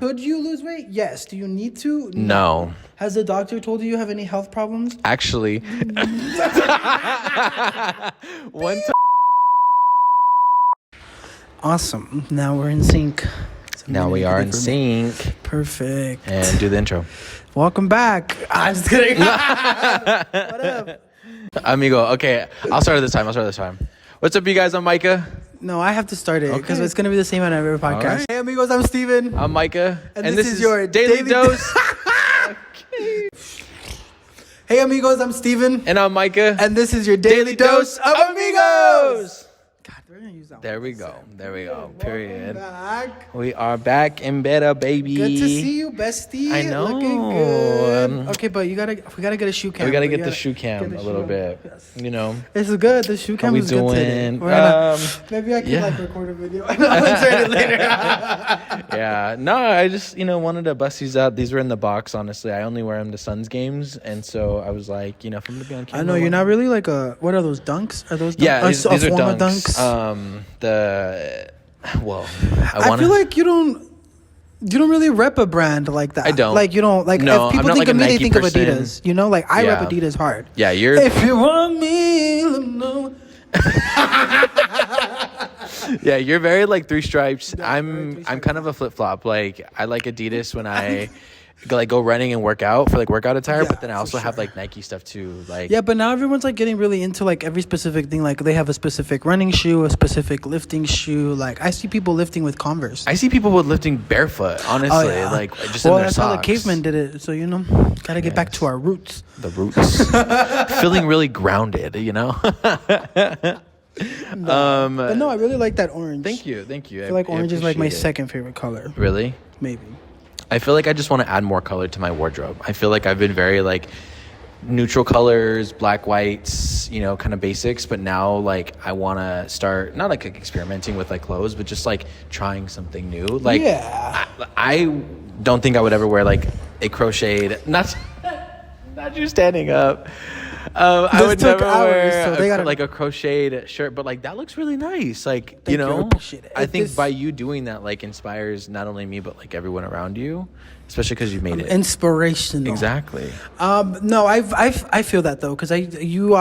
Could you lose weight? Yes. Do you need to? No. Has the doctor told you have any health problems? Actually, one time. Awesome. Now we're in sync. Now we are in sync. Perfect. And do the intro. Welcome back. I'm just kidding. What up? Amigo. Okay, I'll start this time. What's up, you guys? I'm Micah. No, I have to start it because Okay. it's going to be the same on every podcast. Right. Hey, amigos, I'm Steven. I'm Micah. And this is your Daily Dose. Hey, amigos, I'm Steven. And I'm Micah. And this is your Daily Dose of Amigos. God, we're going to use that There one. we go. There we go. Period. Back. We are back and better, baby. Good to see you, bestie. I know. Looking good. Okay, but we gotta get a shoe cam. We gotta get the shoe cam a little bit. Yes. You know. This is good. The shoe cam we is good today. doing? Maybe I can yeah. record a video. I'll insert it later. Yeah. No, I just wanted to bust these out. These were in the box. Honestly, I only wear them to Suns games, and so I was like, if I'm gonna be on camera. I know you're not really like a. What are those dunks? Are those? Yeah, these are form of dunks. I feel like you don't really rep a brand like that. I don't. Like you don't like No, if people I'm not think like of a me, they Nike think of person. Adidas. You know, like I Yeah. rep Adidas hard. Yeah, you're. If you want me, let me know. Yeah, you're very like three stripes. Yeah, very three I'm kind of a flip flop. Like I like Adidas when I go running and work out for like workout attire, Yeah, but then I for also have sure. like Nike stuff too. Like Yeah, but now everyone's like getting really into like every specific thing. Like they have a specific running shoe, a specific lifting shoe. Like I see people lifting with Converse. I see people with lifting barefoot. Honestly, Oh, yeah. like just in their that's socks. how the cavemen did it. So gotta get back to our roots. The roots, feeling really grounded. But no, I really like that orange. Thank you. I feel like orange is like my appreciate it. second favorite color. Really? Maybe. I feel like I just want to add more color to my wardrobe. I feel like I've been very like neutral colors, black, whites, kind of basics. But now like I want to start not like experimenting with like clothes, but just like trying something new. Like Yeah. I don't think I would ever wear like a crocheted, not you standing up. I would took never hours, wear so they gotta- like a crocheted shirt, but like that looks really nice. Like Thank you, I appreciate it. I think This- by you doing that like inspires not only me but like everyone around you, especially because you made it. Inspirational. Exactly. No, I feel that though, because you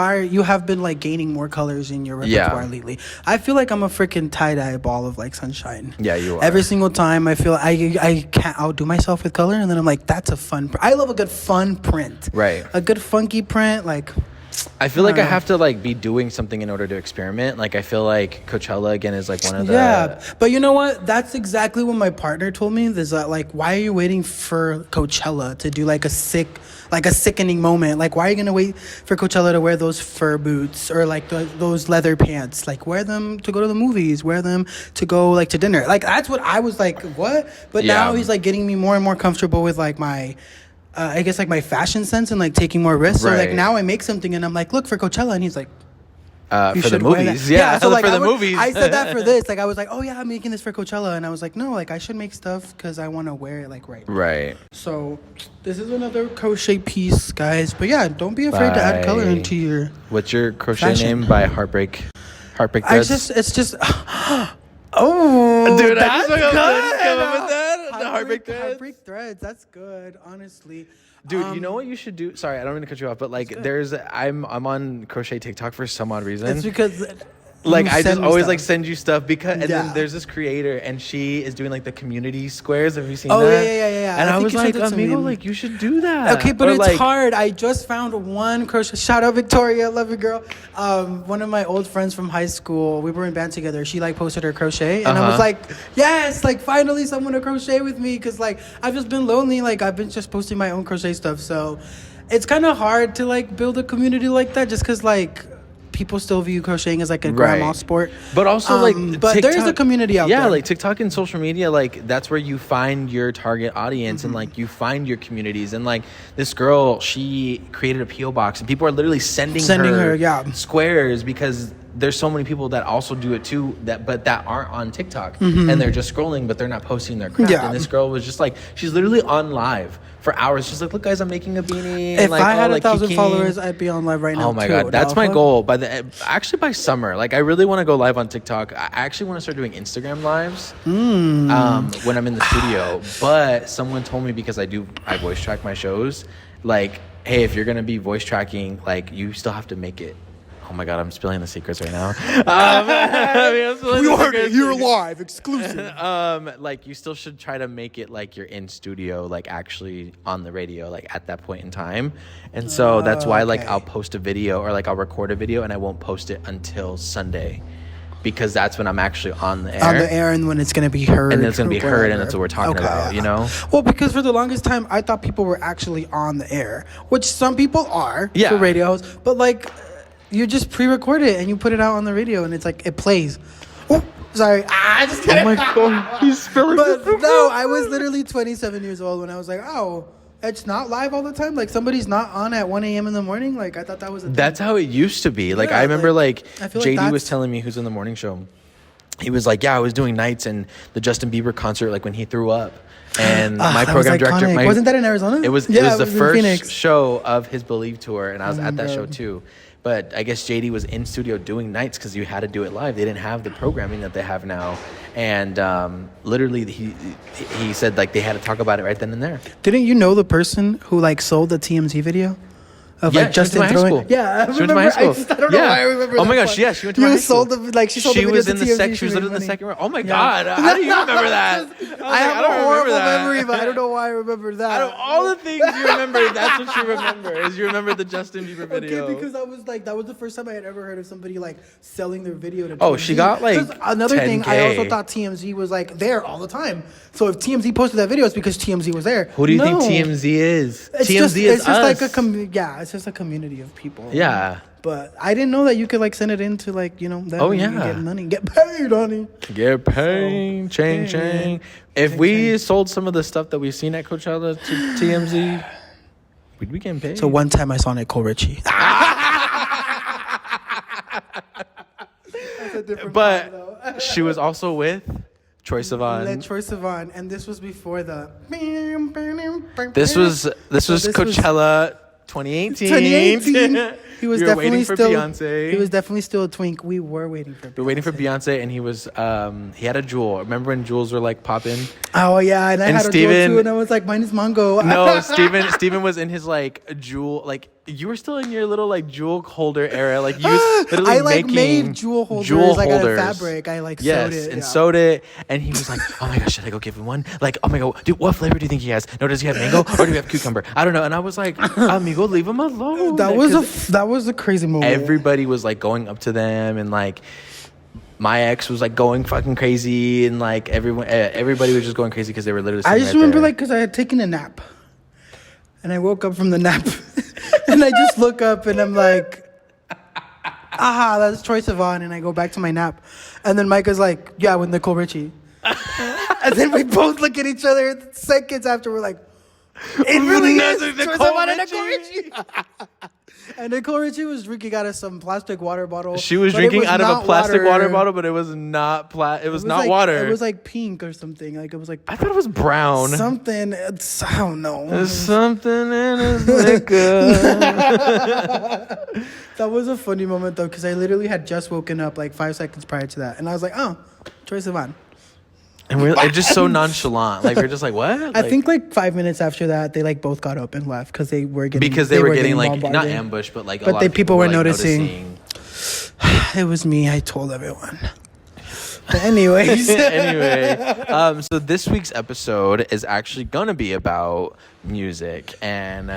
have been like gaining more colors in your repertoire lately. I feel like I'm a freaking tie-dye ball of like sunshine. Yeah, you are. Every single time I feel I can't outdo myself with color, and then I'm like, that's a fun. I love a good fun print. Right. A good funky print, like. I feel like I know. have to like be doing something in order to experiment. Like I feel like Coachella again is like one of the But you know what? That's exactly what my partner told me. Is that like, why are you waiting for Coachella to do like a sickening moment? Like, why are you gonna wait for Coachella to wear those fur boots or like those leather pants? Like, wear them to go to the movies. Wear them to go like to dinner. Like that's what I was like. What? But now he's like getting me more and more comfortable with like my. I guess like my fashion sense and like taking more risks. So like Right. now I make something and I'm like, look for Coachella, and he's like. for the should wear movies. that. Yeah, so like for the I movies. I said that for this. Like I was like, oh yeah, I'm making this for Coachella, and I was like, no, like I should make stuff because I want to wear it like right. Right. So this is another crochet piece, guys. But yeah, don't be afraid to add color By- into your. What's your crochet Fashion. name by Heartbreak Threads? It's just. Oh, Dude, I that's just good. come up with that. The Heartbreak Threads. Heartbreak threads. That's good, honestly. Dude, you know what you should do? Sorry, I don't mean to cut you off, but like, I'm on crochet TikTok for some odd reason. It's because. Like you I send just me always stuff. like send you stuff because and Yeah. then there's this creator and she is doing like the community squares. Have you seen Oh, that? yeah. And I I think was you like, sent it to me. amigo, like you should do that. Okay, but Or, it's like, hard. I just found one crochet. Shout out Victoria, love you, girl. One of my old friends from high school. We were in band together. She like posted her crochet, and I was like, yes, like finally someone to crochet with me, because like I've just been lonely. Like I've been just posting my own crochet stuff, so it's kind of hard to like build a community like that, just because like. People still view crocheting as like a grandma Right. sport, But also like but there's a community out there. Yeah, like TikTok and social media, like that's where you find your target audience and like you find your communities. And like this girl, she created a PO box and people are literally sending her her, yeah. squares because there's so many people that also do it too, but that aren't on TikTok, and they're just scrolling, but they're not posting their craft. Yeah. And this girl was just like, she's literally on live for hours. She's like, look guys, I'm making a beanie. If like, I had like 1,000 kiki. followers, I'd be on live right now. Oh my too. god, that's my Fuck. goal. Actually by summer, like I really want to go live on TikTok. I actually want to start doing Instagram lives when I'm in the studio. But someone told me, because I voice track my shows, like, hey, if you're gonna be voice tracking, like you still have to make it. Oh my god, I'm spilling the secrets right now. We heard it here live, exclusive. Like you still should try to make it like you're in studio, like actually on the radio, like at that point in time. And so that's why like I'll post a video, or like I'll record a video and I won't post it until Sunday, because that's when I'm actually on the air. On the air, and when it's gonna be heard. And then it's gonna be heard, and that's what we're talking about, you know? Well, because for the longest time, I thought people were actually on the air, which some people are for radios, but like, you just pre-record it and you put it out on the radio, and it's like, it plays. Oh, sorry. I just kidding. Oh my god, he's spilling. But no, I was literally 27 years old when I was like, oh, it's not live all the time? Like, somebody's not on at 1 a.m. in the morning? Like, I thought that was a thing. That's how it used to be. Like, Yeah, I remember, like I feel JD was telling me, who's in the morning show, he was like, yeah, I was doing nights and the Justin Bieber concert, like when he threw up. And my program director, wasn't that in Arizona? It was the first show of his Believe tour, and I was at that show too. But I guess JD was in studio doing nights because you had to do it live. They didn't have the programming that they have now. And literally, he said like they had to talk about it right then and there. Didn't you know the person who like sold the TMZ video? Of Yeah, like Justin she went to my high throwing. school. Yeah, I She went to my high school. I don't know why I remember. Oh my that gosh, part. yeah, she went to my high school. She sold the video was to in the TMZ. She was in the money. second row. Oh my Yeah. god, how do you remember that? I have don't a remember horrible that. memory, but I don't know why I remember that. Out of all the things you remember, that's what you remember. Is you remember the Justin Bieber video? Okay, because that was the first time I had ever heard of somebody like selling their video to TMZ. Oh, she got, like, 'Cause another thing, 10K. I also thought TMZ was like there all the time. So if TMZ posted that video, it's because TMZ was there. Who do you think No. TMZ is? It's TMZ just, is it's just us. like it's just a community of people. Yeah. But I didn't know that you could like send it into like, you know, that Oh, and yeah. get money, get paid, honey. Get paid, chang. If we sold some of the stuff that we've seen at Coachella to TMZ, we'd be getting paid. So one time I saw Nicole Richie. That's a different vibe, though. But she was also with Troye Sivan. Troye Sivan, and this was before the. This was Coachella 2018. He was We were definitely waiting for still. Beyonce. He was definitely still a twink. We were waiting for. We were waiting for Beyonce, and he was he had a jewel. Remember when jewels were like popping? Oh yeah, and I And had a Steven- jewel too, and I was like, mine is mango. No, Steven was in his like jewel, like you were still in your little like jewel holder era, like you was literally I like making made jewel holders like out of fabric. I like sewed it. and yeah. sewed it, and he was like, "Oh my gosh, should I go give him one? Like, oh my god, dude, what flavor do you think he has? No, does he have mango or do he have cucumber? I don't know." And I was like, "Amigo, leave him alone." That was a crazy moment. Everybody was like going up to them, and like my ex was like going fucking crazy, and like everybody was just going crazy because they were literally. I just remember like because I had taken a nap, and I woke up from the nap, and I just look up and I'm like, aha, that's Troye Sivan, and I go back to my nap, and then Micah's like, yeah, with Nicole Richie, and then we both look at each other seconds after, we're like, it really is Troye Sivan and Nicole Richie. And Nicole Richie was drinking out of some plastic water bottle. She was but it drinking out of a plastic water bottle, but it was not it was not like, water. It was like pink or something. Like it was like I thought it was brown. something. I don't know. There's something in his liquor. That was a funny moment though, because I literally had just woken up like 5 seconds prior to that, and I was like, "Oh, Troye Sivan." And we're like, just so nonchalant. Like we're just like, what? I think like 5 minutes after that, they like both got up and left because they were getting they were getting like not bombarded. ambushed, but like a But lot of people were like, noticing. It was me. I told everyone. But anyways, Anyway, so this week's episode is actually gonna be about music and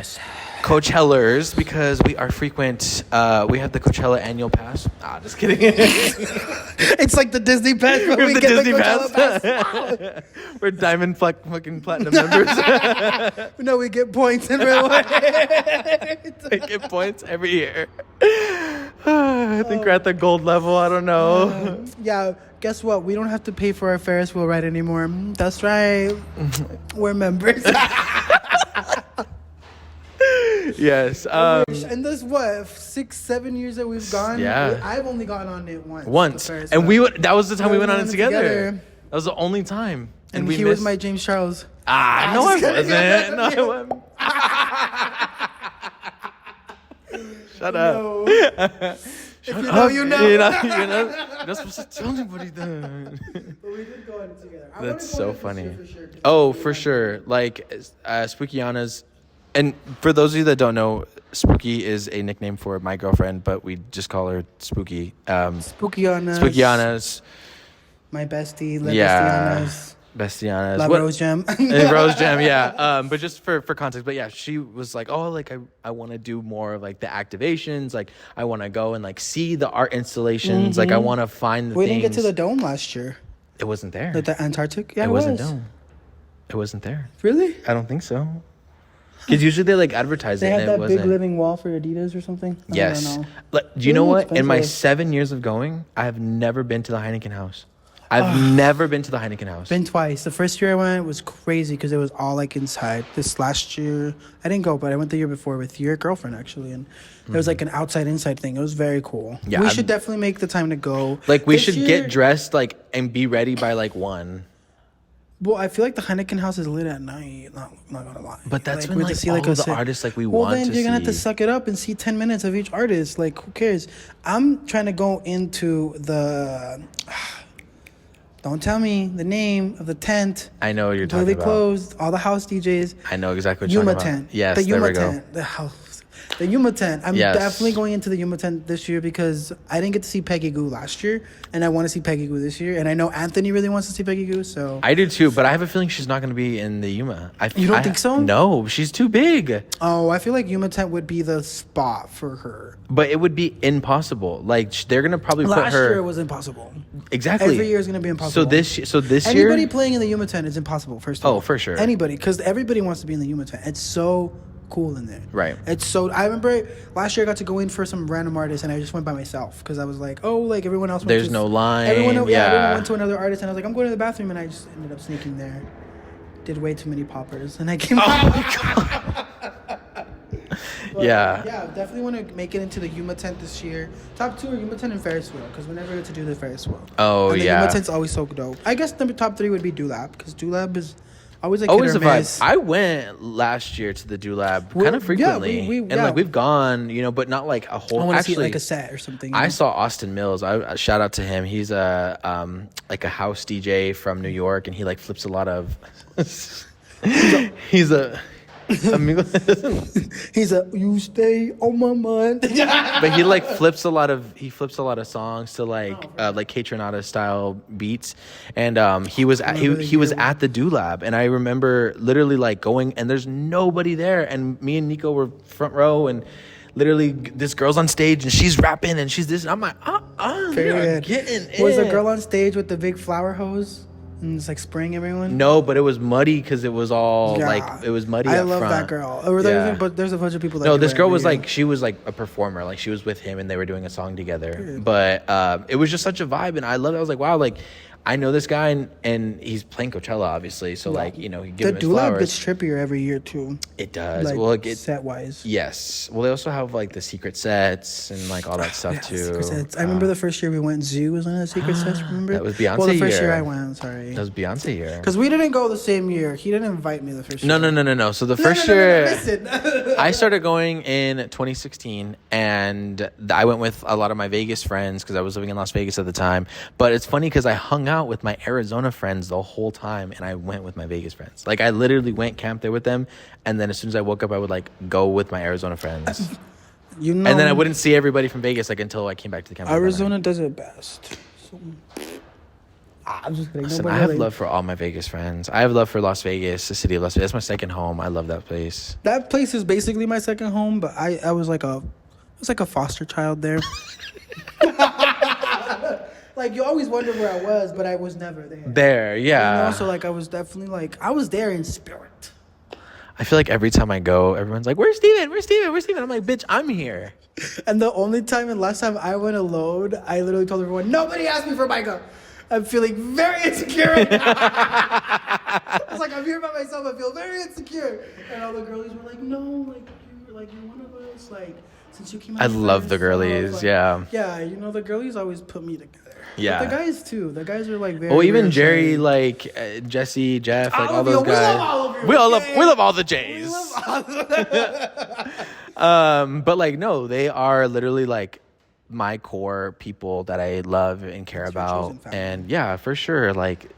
Coachellers, because we are frequent. We have the Coachella annual pass. Just kidding. it's like the Disney pass, but we the get Disney the Coachella pass. We're diamond fucking platinum members. No, we get points in real life. We get points every year. I think we're at the gold level. I don't know. Yeah, guess what? We don't have to pay for our Ferris wheel ride anymore. That's right. We're members. Yes. And this what 6-7 years that we've gone. Yeah. I've only gone on it once. Once, the Ferris and wheel. that was the time we went on it together. together. That was the only time. And we he was my James Charles. no, I wasn't. No, I wasn't. Shut up. No. Shut If you up. know, you know. You're not supposed to tell anybody that. But we did go on it together. I That's wanna go so on it this funny. year for sure, 'cause Oh, it's for really sure. Like Spookiana's, and for those of you that don't know, Spooky is a nickname for my girlfriend, but we just call her Spooky. Spookiana's. Spookiana's. My bestie, La Yeah. Bestiana's. Bestiana's. La What- Rose Gem. Rose Gem, yeah. But just for context, but yeah, she was like, oh, like I want to do more of like the activations. Like I want to go and like see the art installations. Like I want to find the We things. didn't get to the dome last year. It wasn't there. Like the Antarctic? Yeah, it it wasn't was. dome. It wasn't there. Really? I don't think so. Because usually they like advertise They it had and it that wasn't. big living wall for Adidas or something? I Yes. don't know. Like, do you know Really what? In my expensive. 7 years of going, I have never been to the Heineken House. I've never been to the Heineken House. Been twice. The first year I went was crazy because it was all like inside. This last year, I didn't go, but I went the year before with your girlfriend actually, and it was like an outside inside thing. It was very cool. Yeah, we I'm- should definitely make the time to go. Like we This should year- get dressed like and be ready by like 1. Well, I feel like the Heineken House is lit at night. Not gonna lie. But that's when we have like to all the sick- artists like we Well, want then to you're gonna have to see. suck it up and see 10 minutes of each artist. Like, who cares? I'm trying to go into the. Don't tell me the name of the tent. I know what you're talking Completely about. closed. All the house DJs. I know exactly what you're Yuma talking about. tent. Yes, the there Yuma we go. tent. The house. The Yuma tent. I'm Yes. definitely going into the Yuma tent this year because I didn't get to see Peggy Goo last year, and I want to see Peggy Goo this year. And I know Anthony really wants to see Peggy Goo, so. I do too, but I have a feeling she's not going to be in the Yuma. You don't think so? No, she's too big. Oh, I feel like Yuma tent would be the spot for her. But it would be impossible. Like they're going to probably put Last her year it was impossible. exactly. Every year is going to be impossible. So this Anybody year, playing in the Yuma tent is impossible. First of Oh, all, for sure. Anybody, because everybody wants to be in the Yuma tent. It's so cool in there. Right. It's so. I remember last year I got to go in for some random artist, and I just went by myself because I was like, oh, like everyone else. Went There's to, no line, Everyone yeah. went to another artist, and I was like, I'm going to the bathroom, and I just ended up sneaking there. Did way too many poppers, and I came out. But, Yeah. Yeah, definitely want to make it into the Yuma tent this year. Top 2 are Yuma tent and Ferris wheel because we never get to do the Ferris wheel. Oh, and the yeah. Yuma tent's always so dope. I guess number top 3 would be Dulab because Dulab is always like always a hit or vibe. miss. I went last year to the Dulab Well, kind of yeah, frequently, and yeah. like we've gone, but not like a whole. I want to see Actually, like a set or something. I saw Austin Mills. I shout out to him. He's a like a house DJ from New York, and he like flips a lot of. he's a. Amigo. He's a you stay on my mind. But he like flips a lot of songs to like K-Tronada style beats, and he was he was at the Dulab, and I remember literally like going, and there's nobody there, and me and Nico were front row, and literally this girl's on stage and she's rapping and she's this, and I'm like Period. getting Was in. the girl on stage with the big flower hose and it's like spraying everyone? No, but it was muddy because it was all Yeah. like it was muddy. I up love front. that girl. But there's a bunch of people that No, do this it girl every was year. like, she was like a performer. Like she was with him and they were doing a song together. But it was just such a vibe, and I loved it. I was like, wow, like I know this guy, and he's playing Coachella, obviously. So like, he give the him his Dulab flowers. gets trippier every year too. It does. Like Well, set wise. yes. Well, they also have like the secret sets and like all that stuff too. Secret sets. I remember the first year we went. Zoo was one of the secret sets. Remember? That was Beyonce Well, the first year year. I went. Sorry. That was Beyonce year. Because we didn't go the same year. He didn't invite me the first year. No. So the first No, year, listen. I started going in 2016, and I went with a lot of my Vegas friends because I was living in Las Vegas at the time. But it's funny because I hung out with my Arizona friends the whole time, and I went with my Vegas friends. Like I literally went camp there with them, and then as soon as I woke up, I would like go with my Arizona friends, You know, and then I wouldn't see everybody from Vegas like until I came back to the camp. Arizona does it best. So, I'm just kidding. Listen, Nobody I have really- love for all my Vegas friends. I have love for Las Vegas, the city of Las Vegas. That's my second home. I love that place. That place is basically my second home, but I was like a foster child there. Like you always wonder where I was, but I was never there. There, yeah. So like I was definitely like I was there in spirit. I feel like every time I go, everyone's like, "Where's Steven? Where's Steven? Where's Steven?" I'm like, "Bitch, I'm here." And the only time and last time I went alone, I literally told everyone, nobody asked me for Micah. I'm feeling very insecure. I was like, I'm here by myself. I feel very insecure. And all the girlies were like, no, like like you're one of us. Like since you came I out. love the girlies. Like, yeah. Yeah, you know the girlies always put me together. Yeah. But the guys too. The guys are like very. Well, even very Jerry, like Jesse, Jeff, like all those you. We guys. love all of you. We Okay? love all the We J's. love all of them. But like no, they are literally like my core people that I love and care It's your about. chosen family. And yeah, for sure, like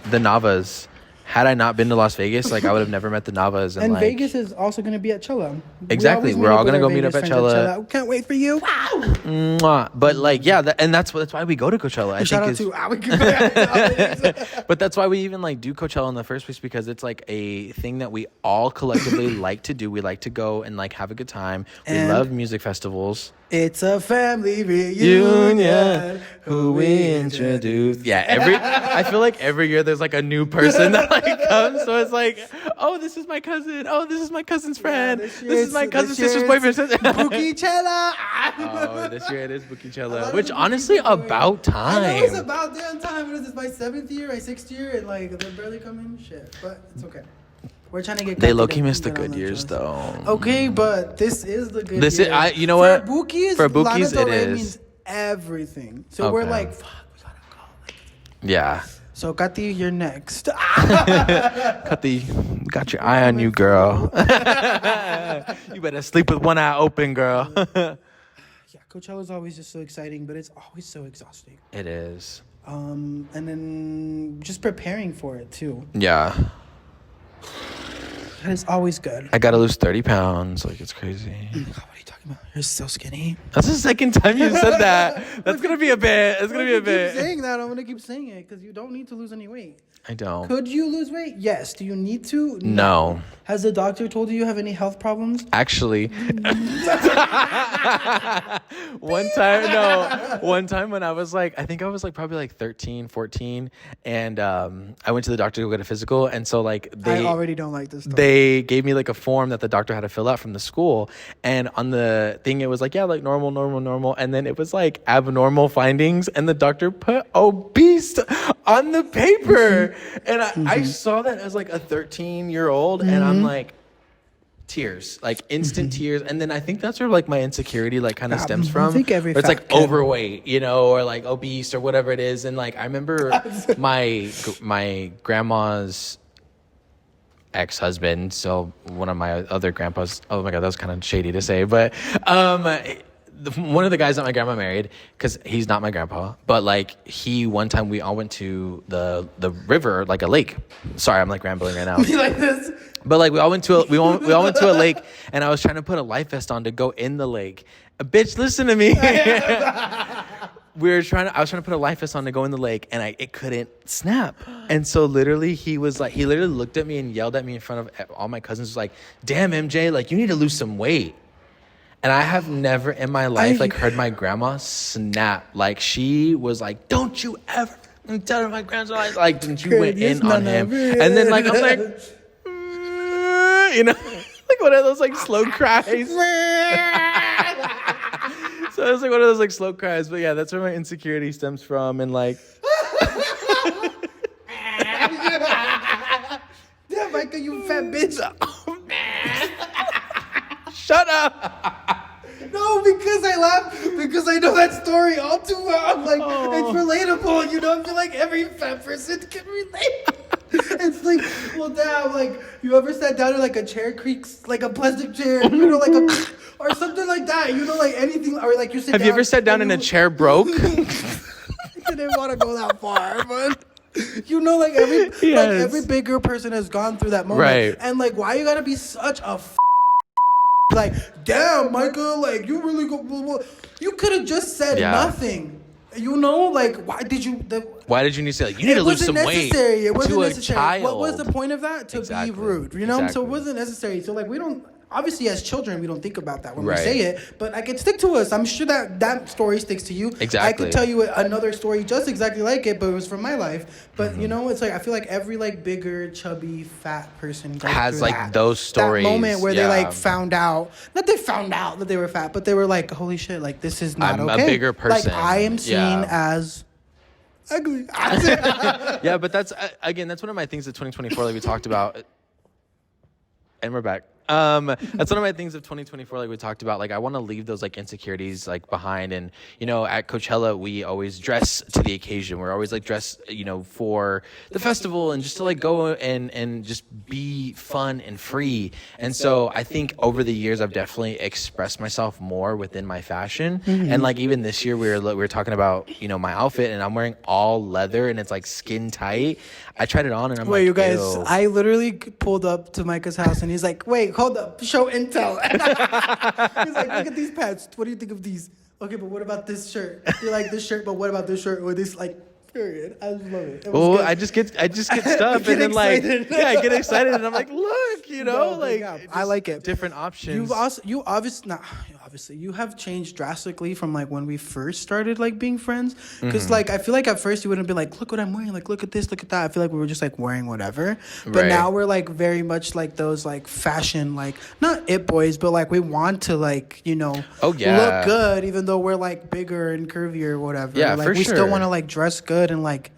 the Navas. Had I not been to Las Vegas, like I would have never met the Navas. And like, Vegas is also going to be at Chella. Exactly. We're all going to go meet up at Chella. Can't wait for you. Wow. Mwah. But like, yeah, that's why we go to Coachella. I Shout out think to but that's why we even like do Coachella in the first place, because it's like a thing that we all collectively like to do. We like to go and like have a good time. We And love music festivals. It's a family reunion. Who we introduce. Yeah, I feel like every year there's like a new person that like comes. So it's like, oh, this is my cousin. Oh, this is my cousin's friend. this This is my cousin's sister's boyfriend. Coachella. Oh, this year it is I Coachella, love which the honestly Bookie about I know it's time. about damn time. What is this, my 7th year, my 6th year? And like, they're barely coming? Shit. But it's okay. We're trying to get They confident low-key and missed the get on good those years shows. though. Okay, but this is the good This year. is you know what? For Bookies Lana Del it Rey is. means everything. So we're Okay. like, fuck, we gotta go. Like, Yeah. so, Kati, you're next. Got your eye on you, girl. You better sleep with one eye open, girl. Yeah, Coachella's always just so exciting, but it's always so exhausting. It is. And then just preparing for it too. Yeah. That is always good. I gotta lose 30 pounds. Like, it's crazy. Oh my God, what are you talking about? You're so skinny. That's the second time you said that. That's gonna be a bit. It's gonna be a Keep bit. saying that. I'm gonna keep saying it because you don't need to lose any weight. I don't. Could you lose weight? Yes. Do you need to? No. Has the doctor told you have any health problems? Actually, one time when I was like, I think I was like probably like 13, 14, and I went to the doctor to go get a physical, and so like I already don't like this story. they gave me like a form that the doctor had to fill out from the school, and on the thing it was like, yeah, like normal, and then it was like abnormal findings, and the doctor put obese on the paper, and I saw that as like a 13-year-old, and I'm like, tears, like instant tears. And then I think that's where like my insecurity like kind of stems from. I think every Where it's like fat kid- overweight, you know, or like obese or whatever it is. And like I remember my grandma's ex-husband, so one of my other grandpas. Oh my God, that was kind of shady to say, but one of the guys that my grandma married, because he's not my grandpa, but like one time we all went to the river, like a lake. Sorry, I'm like rambling right now. You like this? But like we all went to a lake, and I was trying to put a life vest on to go in the lake. Bitch, listen to me. I was trying to put a life vest on to go in the lake, and it couldn't snap. And so literally he literally looked at me and yelled at me in front of all my cousins, was like, "Damn, MJ, like you need to lose some weight." And I have never in my life like heard my grandma snap. Like she was like, "Don't you ever tell my grandson," like then she went in on him. And then like I'm like, you know, like one of those like slow cries. So it was like one of those like slow cries. But yeah, that's where my insecurity stems from. And like, Damn, Micah, you fat bitch. shut up. No, because I laugh because I know that story all too well. I'm like, it's relatable. You know, I feel like every fat person can relate. It's like, well, damn, like, you ever sat down in like a chair creaks, like a plastic chair, you know, like a, or something like that, you know, like anything, or like you sit Have down. you ever sat down and a chair broke? I didn't want to go that far, but you know, like Yes. every bigger person has gone through that moment. Right. And like, why you gotta be such a like, damn, Michael, like, you really go, blah, blah. You could have just said nothing. You know, like, why did you need to say like you need to lose some weight? It wasn't to necessary. a child. What was the point of that? To Exactly. be rude, you know? So Exactly. it wasn't necessary. So like we don't obviously as children we don't think about that when Right. we say it, but like it stick to us. I'm sure that story sticks to you. Exactly. I could tell you another story just exactly like it, but it was from my life. But you know, it's like I feel like every like bigger, chubby, fat person goes Has, through like, that. those stories. That moment where they Yeah. like found out that they were fat, but they were like, holy shit, like this is not I'm a okay. bigger person. Like I am seen Yeah. as ugly. Yeah, but that's again, that's one of my things that 2024 like we talked about. And we're back. That's one of my things of 2024, like we talked about. Like, I want to leave those like insecurities like behind. And you know, at Coachella, we always dress to the occasion. We're always like dressed, you know, for the festival and just to like go and just be fun and free. And so I think over the years, I've definitely expressed myself more within my fashion. And like even this year, we were talking about, you know, my outfit, and I'm wearing all leather and it's like skin tight. I tried it on and I'm Wait, like, you guys, ew. I literally pulled up to Micah's house and he's like, wait, hold up, show intel. He's like, look at these pants. What do you think of these? Okay, but what about this shirt? You like this shirt, but what about this shirt or this, like, period. I just love it. Well, I just get stuff and then excited. like, yeah, I get excited and I'm like, look, you know, No, like, yeah, just I like it. different options. You obviously you have changed drastically from like when we first started like being friends, because like I feel like at first you wouldn't be like, look what I'm wearing, like look at this, look at that. I feel like we were just like wearing whatever, but Right. now we're like very much like those like fashion, like not it boys, but like we want to like, you know, Oh, yeah. look good even though we're like bigger and curvier or whatever. Yeah, like for we still sure. want to like dress good and like,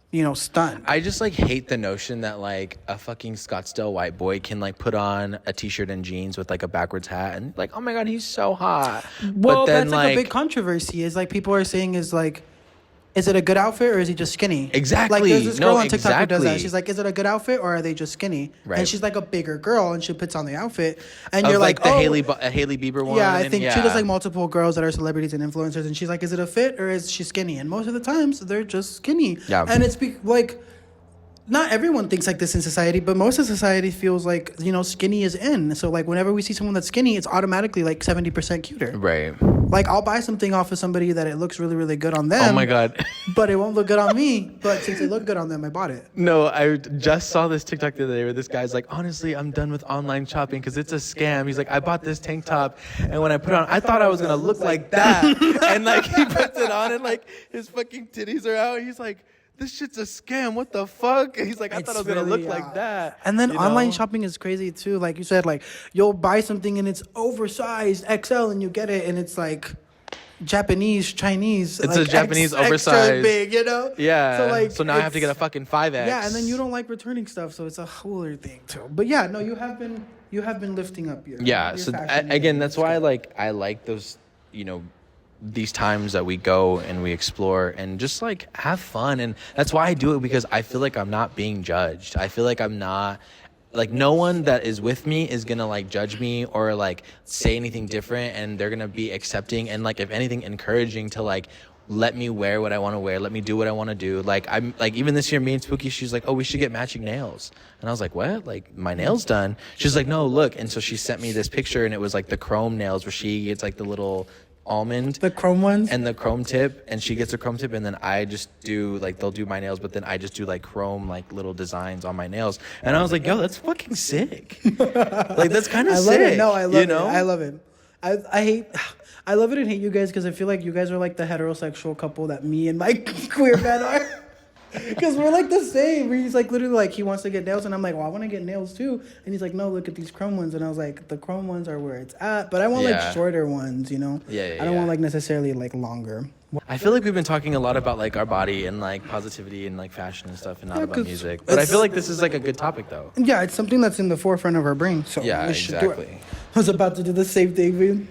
you know, stunt. I just like hate the notion that like a fucking Scottsdale white boy can like put on a t-shirt and jeans with like a backwards hat and like, oh my god, he's so hot. Well, but then that's like a big controversy. Is like people are saying is like, is it a good outfit or is he just skinny? Exactly. Like there's this girl No, on TikTok who does that. exactly. She's like, is it a good outfit or are they just skinny? Right. And she's like a bigger girl and she puts on the outfit and of you're like, like, the oh, Hailey Bieber one. yeah, I and think she does like multiple girls that are celebrities and influencers, and she's like, is it a fit or is she skinny? And most of the times they're just skinny. Yeah. And it's like, not everyone thinks like this in society, but most of society feels like, you know, skinny is in. So like whenever we see someone that's skinny, it's automatically like 70% cuter. Right. Like I'll buy something off of somebody that it looks really, really good on them. Oh my god. But it won't look good on me. But since it looked good on them, I bought it. No, I just saw this TikTok the other day where this guy's like, honestly, I'm done with online shopping because it's a scam. He's like, I bought this tank top, and when I put it on, I thought I was gonna look like that. And like he puts it on, and like his fucking titties are out. He's like, this shit's a scam. What the fuck? He's like, I thought I was gonna look like that. And then you online know? shopping is crazy too. Like you said, like you'll buy something and it's oversized XL, and you get it and it's like Japanese, Chinese. It's like a Japanese extra oversized. big, you know? Yeah. So now I have to get a fucking 5X. Yeah, and then you don't like returning stuff, so it's a whole other thing too. But yeah, no, you have been lifting up your Yeah. So fashion again, game. that's why I like those, you know, these times that we go and we explore and just like have fun. And that's why I do it, because I feel like I'm not being judged. I feel like I'm not, like, no one that is with me is gonna like judge me or like say anything different, and they're gonna be accepting and like, if anything, encouraging to like let me wear what I want to wear, let me do what I want to do. Like I'm like, even this year, me and Spooky, she's like, oh, we should get matching nails. And I was like, what? Like my nails done? She's like, no, look. And so she sent me this picture, and it was like the chrome nails where she gets like the little almond, the chrome ones, and the chrome tip, and she gets a chrome tip, and then I just do like, they'll do my nails, but then I just do like chrome like little designs on my nails. And I was like, yo, that's fucking sick. Like that's kind of I love sick. it. No, I love you know? it. I love it. I love it and hate you guys, because I feel like you guys are like the heterosexual couple that me and my queer man are. Because we're like the same. He's like literally like, he wants to get nails, and I'm like, well, I want to get nails too. And he's like, no, look at these chrome ones. And I was like, the chrome ones are where it's at, but I want Yeah. like shorter ones, you know? Yeah, I don't want like necessarily like longer. I feel like we've been talking a lot about like our body and like positivity and like fashion and stuff, and not Yeah, about 'cause music. But I it's- feel like this is like a good topic though. Yeah, it's something that's in the forefront of our brain. So Yeah, we should do it. exactly. I was about to do the same thing, man.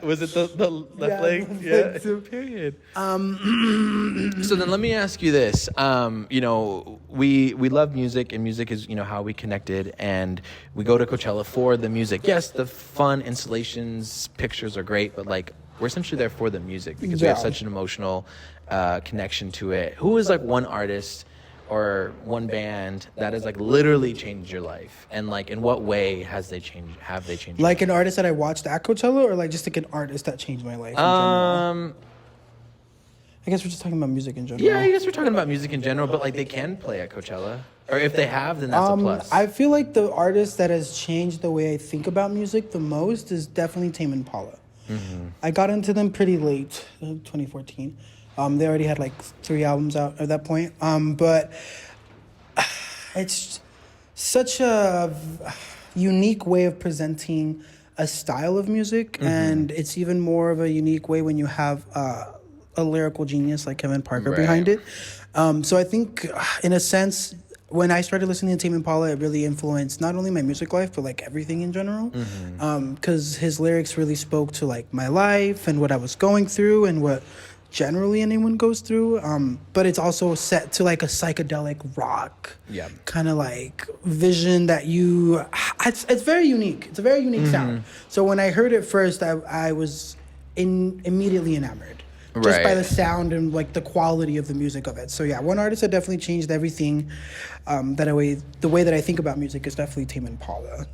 Was it the left Yeah, leg? the Yeah. leg too. Period. So then let me ask you this. You know, we love music, and music is, you know, how we connected, and we go to Coachella for the music. Yes, the fun installations, pictures are great, but like, we're essentially there for the music because we have Yeah. such an emotional connection to it. Who is like one artist or one band that has like literally changed your life, and like in what way have they changed your Like an artist that I watched at Coachella, or like just like an artist that changed my life? In general? I guess we're just talking about music in general. Yeah, I guess we're talking about music in general, but like they can play at Coachella, or if they have, then that's a plus. I feel like the artist that has changed the way I think about music the most is definitely Tame Impala. Mm-hmm. I got into them pretty late, 2014. They already had like 3 albums out at that point. But it's such a unique way of presenting a style of music, and it's even more of a unique way when you have a lyrical genius like Kevin Parker Right. behind it. So I think, in a sense, when I started listening to Tame Impala, it really influenced not only my music life, but like everything in general. Because his lyrics really spoke to like my life and what I was going through and what generally anyone goes through. But it's also set to like a psychedelic rock kind of like vision that it's very unique. It's a very unique sound. So when I heard it first, I was immediately enamored. Just by the sound and like the quality of the music of it. So yeah, one artist that definitely changed everything. The way that I think about music is definitely Tame Impala.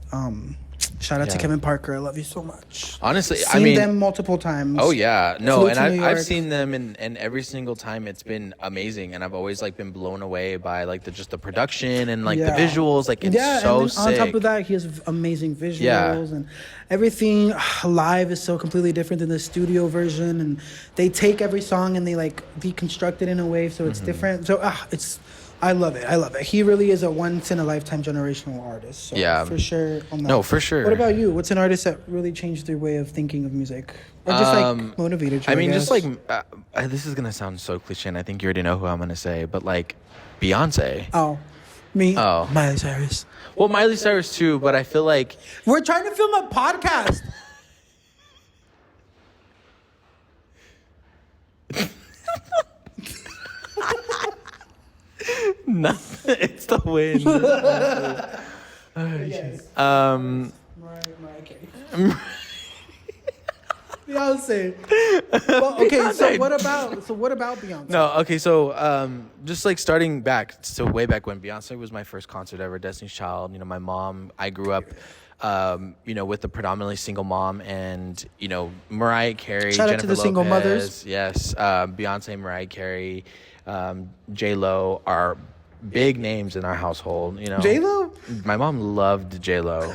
Shout out to Kevin Parker. I love you so much. Honestly, seen them multiple times. Oh yeah, no, Flew and to New I've York. seen them, and every single time it's been amazing, and I've always like been blown away by like the production and like the visuals. Like it's so and then sick. on top of that, he has amazing visuals and everything live is so completely different than the studio version. And they take every song and they like deconstruct it in a way so it's different. So I love it. I love it. He really is a once in a lifetime generational artist. So for sure. On that. No, for sure. What about you? What's an artist that really changed your way of thinking of music, or just like motivated you? I mean, guess? just like this is gonna sound so cliche, and I think you already know who I'm gonna say, but like Beyonce. Miley Cyrus. Well, Miley Cyrus too, but I feel like We're trying to film a podcast. nothing. It's the wind. Mariah Carey. Beyonce. Well, okay, so what about Beyonce? No, okay, so just like starting back, so way back when Beyonce was my first concert ever, Destiny's Child. You know, my mom, I grew up, with a predominantly single mom, and Mariah Carey, Shout out Jennifer to the Lopez, single mothers. yes, Beyonce, Mariah Carey, J-Lo are big names in our household. J-Lo? My mom loved J-Lo.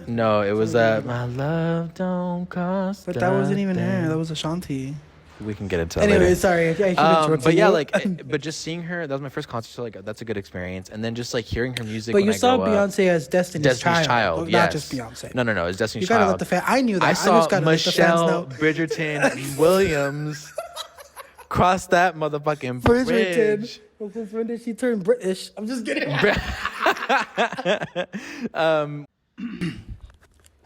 No, it was my love don't cost. But that wasn't even her. That was Ashanti. We can get into that Anyway, later. sorry. I keep interrupting but yeah, you. like, but just seeing her, that was my first concert, so like that's a good experience. And then just like hearing her music. But when you I saw grow Beyonce up, as Destiny's Child, yes. not just Beyonce. No, it's Destiny's You gotta Child. let the fan. I knew that. I saw just gotta Michelle let the fans know. Bridgerton Williams cross that motherfucking bridge. Well, since when did she turn British? I'm just kidding.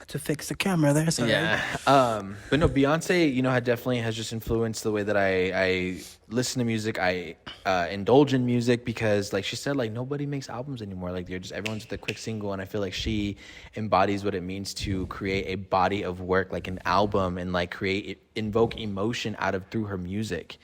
To fix the camera there, sorry. Yeah. But no, Beyonce, has just influenced the way that I listen to music. I indulge in music because, like she said, like nobody makes albums anymore. Like everyone's with a quick single, and I feel like she embodies what it means to create a body of work, like an album, and like invoke emotion through her music.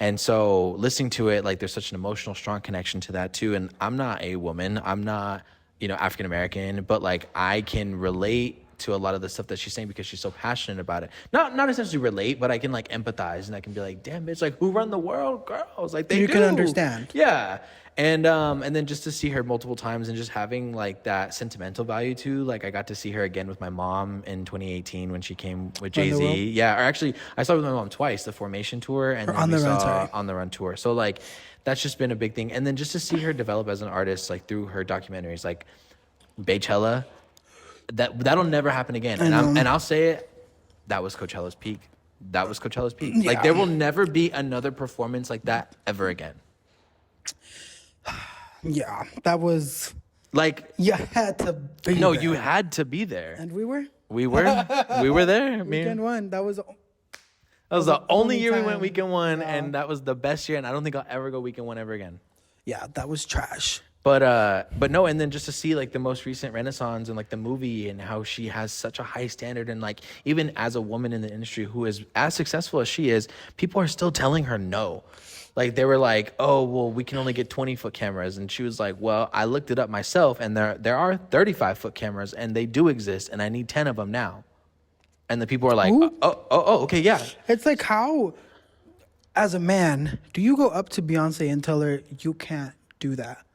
And so listening to it, like there's such an emotional, strong connection to that too. And I'm not a woman. I'm not, African American, but like I can relate to a lot of the stuff that she's saying because she's so passionate about it. Not essentially relate, but I can like empathize, and I can be like, damn bitch, like who run the world, girls? Like you can understand. Yeah. And then just to see her multiple times and just having like that sentimental value too. Like I got to see her again with my mom in 2018 when she came with Jay-Z. Yeah, or actually I saw her with my mom twice, the Formation tour and then On the Run tour. So like that's just been a big thing. And then just to see her develop as an artist, like through her documentaries, like Coachella, that'll never happen again. And I'll say it, that was Coachella's peak. That was Coachella's peak. Yeah. Like there will never be another performance like that ever again. Yeah, that was like you had to be no, there. you had to be there. And we were there. Weekend one. That was the only year we went weekend one, and that was the best year. And I don't think I'll ever go weekend one ever again. Yeah, that was trash. But no, and then just to see like the most recent Renaissance and like the movie and how she has such a high standard, and like even as a woman in the industry who is as successful as she is, people are still telling her no. Like they were like, oh, well, we can only get 20-foot cameras. And she was like, well, I looked it up myself, and there are 35-foot cameras, and they do exist, and I need 10 of them now. And the people are like, oh, okay, yeah. It's like, how, as a man, do you go up to Beyonce and tell her you can't do that?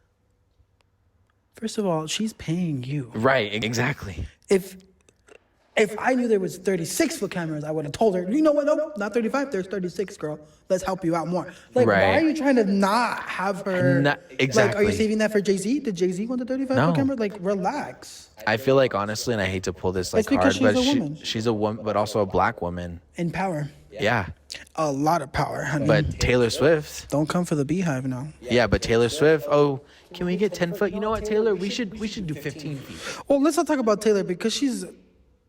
First of all, she's paying you. Right, exactly. If I knew there was 36-foot cameras, I would have told her, you know what, no, not 35, there's 36, girl. Let's help you out more. Like, why are you trying to not have her? Exactly. Like, are you saving that for Jay-Z? Did Jay-Z want the 35-foot camera? Like, relax. I feel like, honestly, and I hate to pull this like because hard, but she's a woman. she's a woman, but also a black woman. In power. Yeah. A lot of power, honey. But Taylor Swift. Don't come for the beehive now. Yeah, but Taylor Swift. Oh, can we get 10 foot? You know what, Taylor? We should do 15 feet. Well, let's not talk about Taylor because she's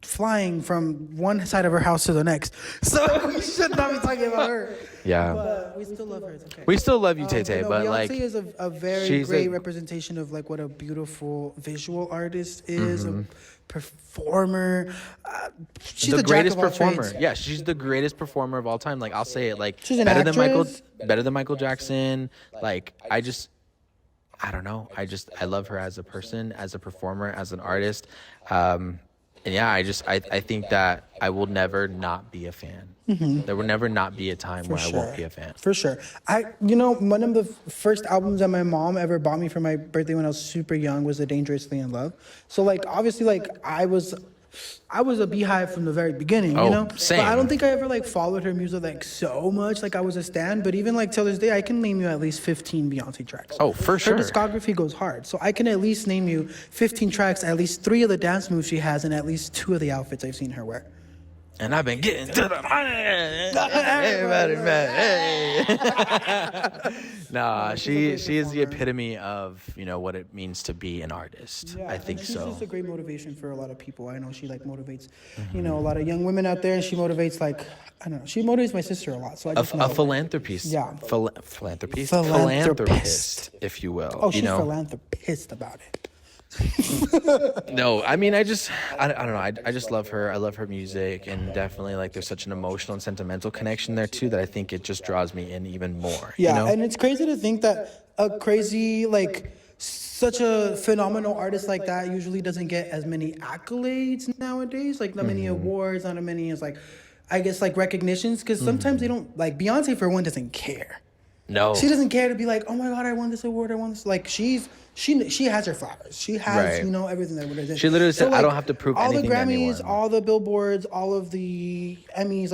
flying from one side of her house to the next. So we should not be talking about her. Yeah. But we still love her. It's okay. We still love you, Tay-Tay, but Beyonce like, is a very she's great a- representation of like what a beautiful visual artist is, Mm-hmm. a performer. She's the a greatest jack of all performer. trades. Yeah, she's the greatest performer of all time. Like, I'll say it. Like, She's an better than actress. Michael Jackson. Like, I don't know. I love her as a person, as a performer, as an artist. And yeah, I think that I will never not be a fan. Mm-hmm. There will never not be a time where I won't be a fan. For sure. One of the first albums that my mom ever bought me for my birthday when I was super young was The Dangerously in Love. So like obviously like I was a beehive from the very beginning, Oh, you know? same. But I don't think I ever like followed her music like so much. Like I was a stan, but even like till this day I can name you at least 15 Beyonce tracks. Oh, for sure. Her discography goes hard. So I can at least name you 15 tracks, at least 3 of the dance moves she has, and at least 2 of the outfits I've seen her wear. And I've been getting to the money. Everybody, man. Hey. Nah, she is the epitome of, what it means to be an artist. I think she's so. just a great motivation for a lot of people. I know she like motivates, a lot of young women out there, and she motivates like I don't know. She motivates my sister a lot. So I just know. A philanthropist. Yeah. Philanthropist, if you will. Oh, she's philanthropist about it. No, I mean, I don't know. I just love her. I love her music, and definitely like there's such an emotional and sentimental connection there too that I think it just draws me in even more. Yeah, and it's crazy to think that a crazy like such a phenomenal artist like that usually doesn't get as many accolades nowadays. Like not many awards, not as many as like I guess like recognitions, because sometimes they don't like Beyonce for one doesn't care. No, she doesn't care to be like, oh my god, I won this award, I won this. Like she has her flowers. She has everything that would have. She literally said, I don't have to prove anything to anyone. All the Grammys, all the Billboards, all of the Emmys,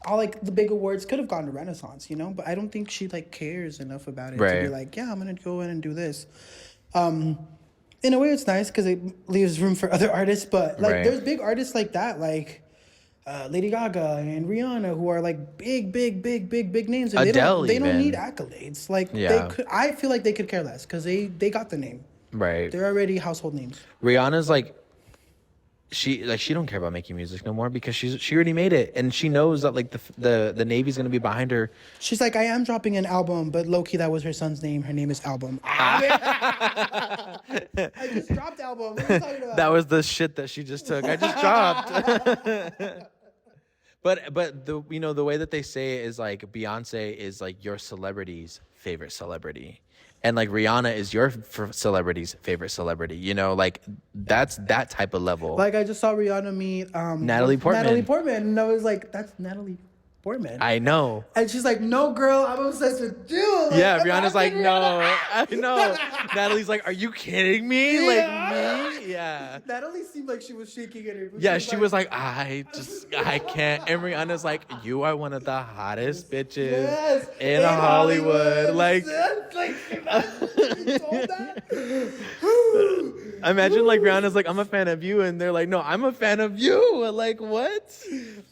all like the big awards could have gone to Renaissance, but I don't think she like cares enough about it to be like, yeah, I'm gonna go in and do this. In a way, it's nice because it leaves room for other artists, but like there's big artists like that, like Lady Gaga and Rihanna, who are like big names, and Adele they don't need accolades. Like I feel like they could care less because they got the name. Right. They're already household names. Rihanna's like she don't care about making music no more because she already made it, and she knows that like the Navy's gonna be behind her. She's like, I am dropping an album, but low key that was her son's name. Her name is Album. I just dropped Album. What are you talking about? That was the shit that she just took. I just dropped. But the the way that they say it is like Beyonce is like your celebrity's favorite celebrity, and like Rihanna is your celebrity's favorite celebrity. Like that's that type of level. Like I just saw Rihanna meet Natalie Portman, and I was like, that's Natalie Portman. I know. And she's like, no, girl, I'm obsessed with you. Like, yeah, Rihanna's like, no, I know. Natalie's like, are you kidding me? Yeah. Like me? Yeah. Natalie seemed like she was shaking in her. Yeah, she was like, I can't. And Rihanna's like, you are one of the hottest bitches in Hollywood. Like, you told that? Imagine like Rihanna's like, I'm a fan of you, and they're like, no, I'm a fan of you. Like, what?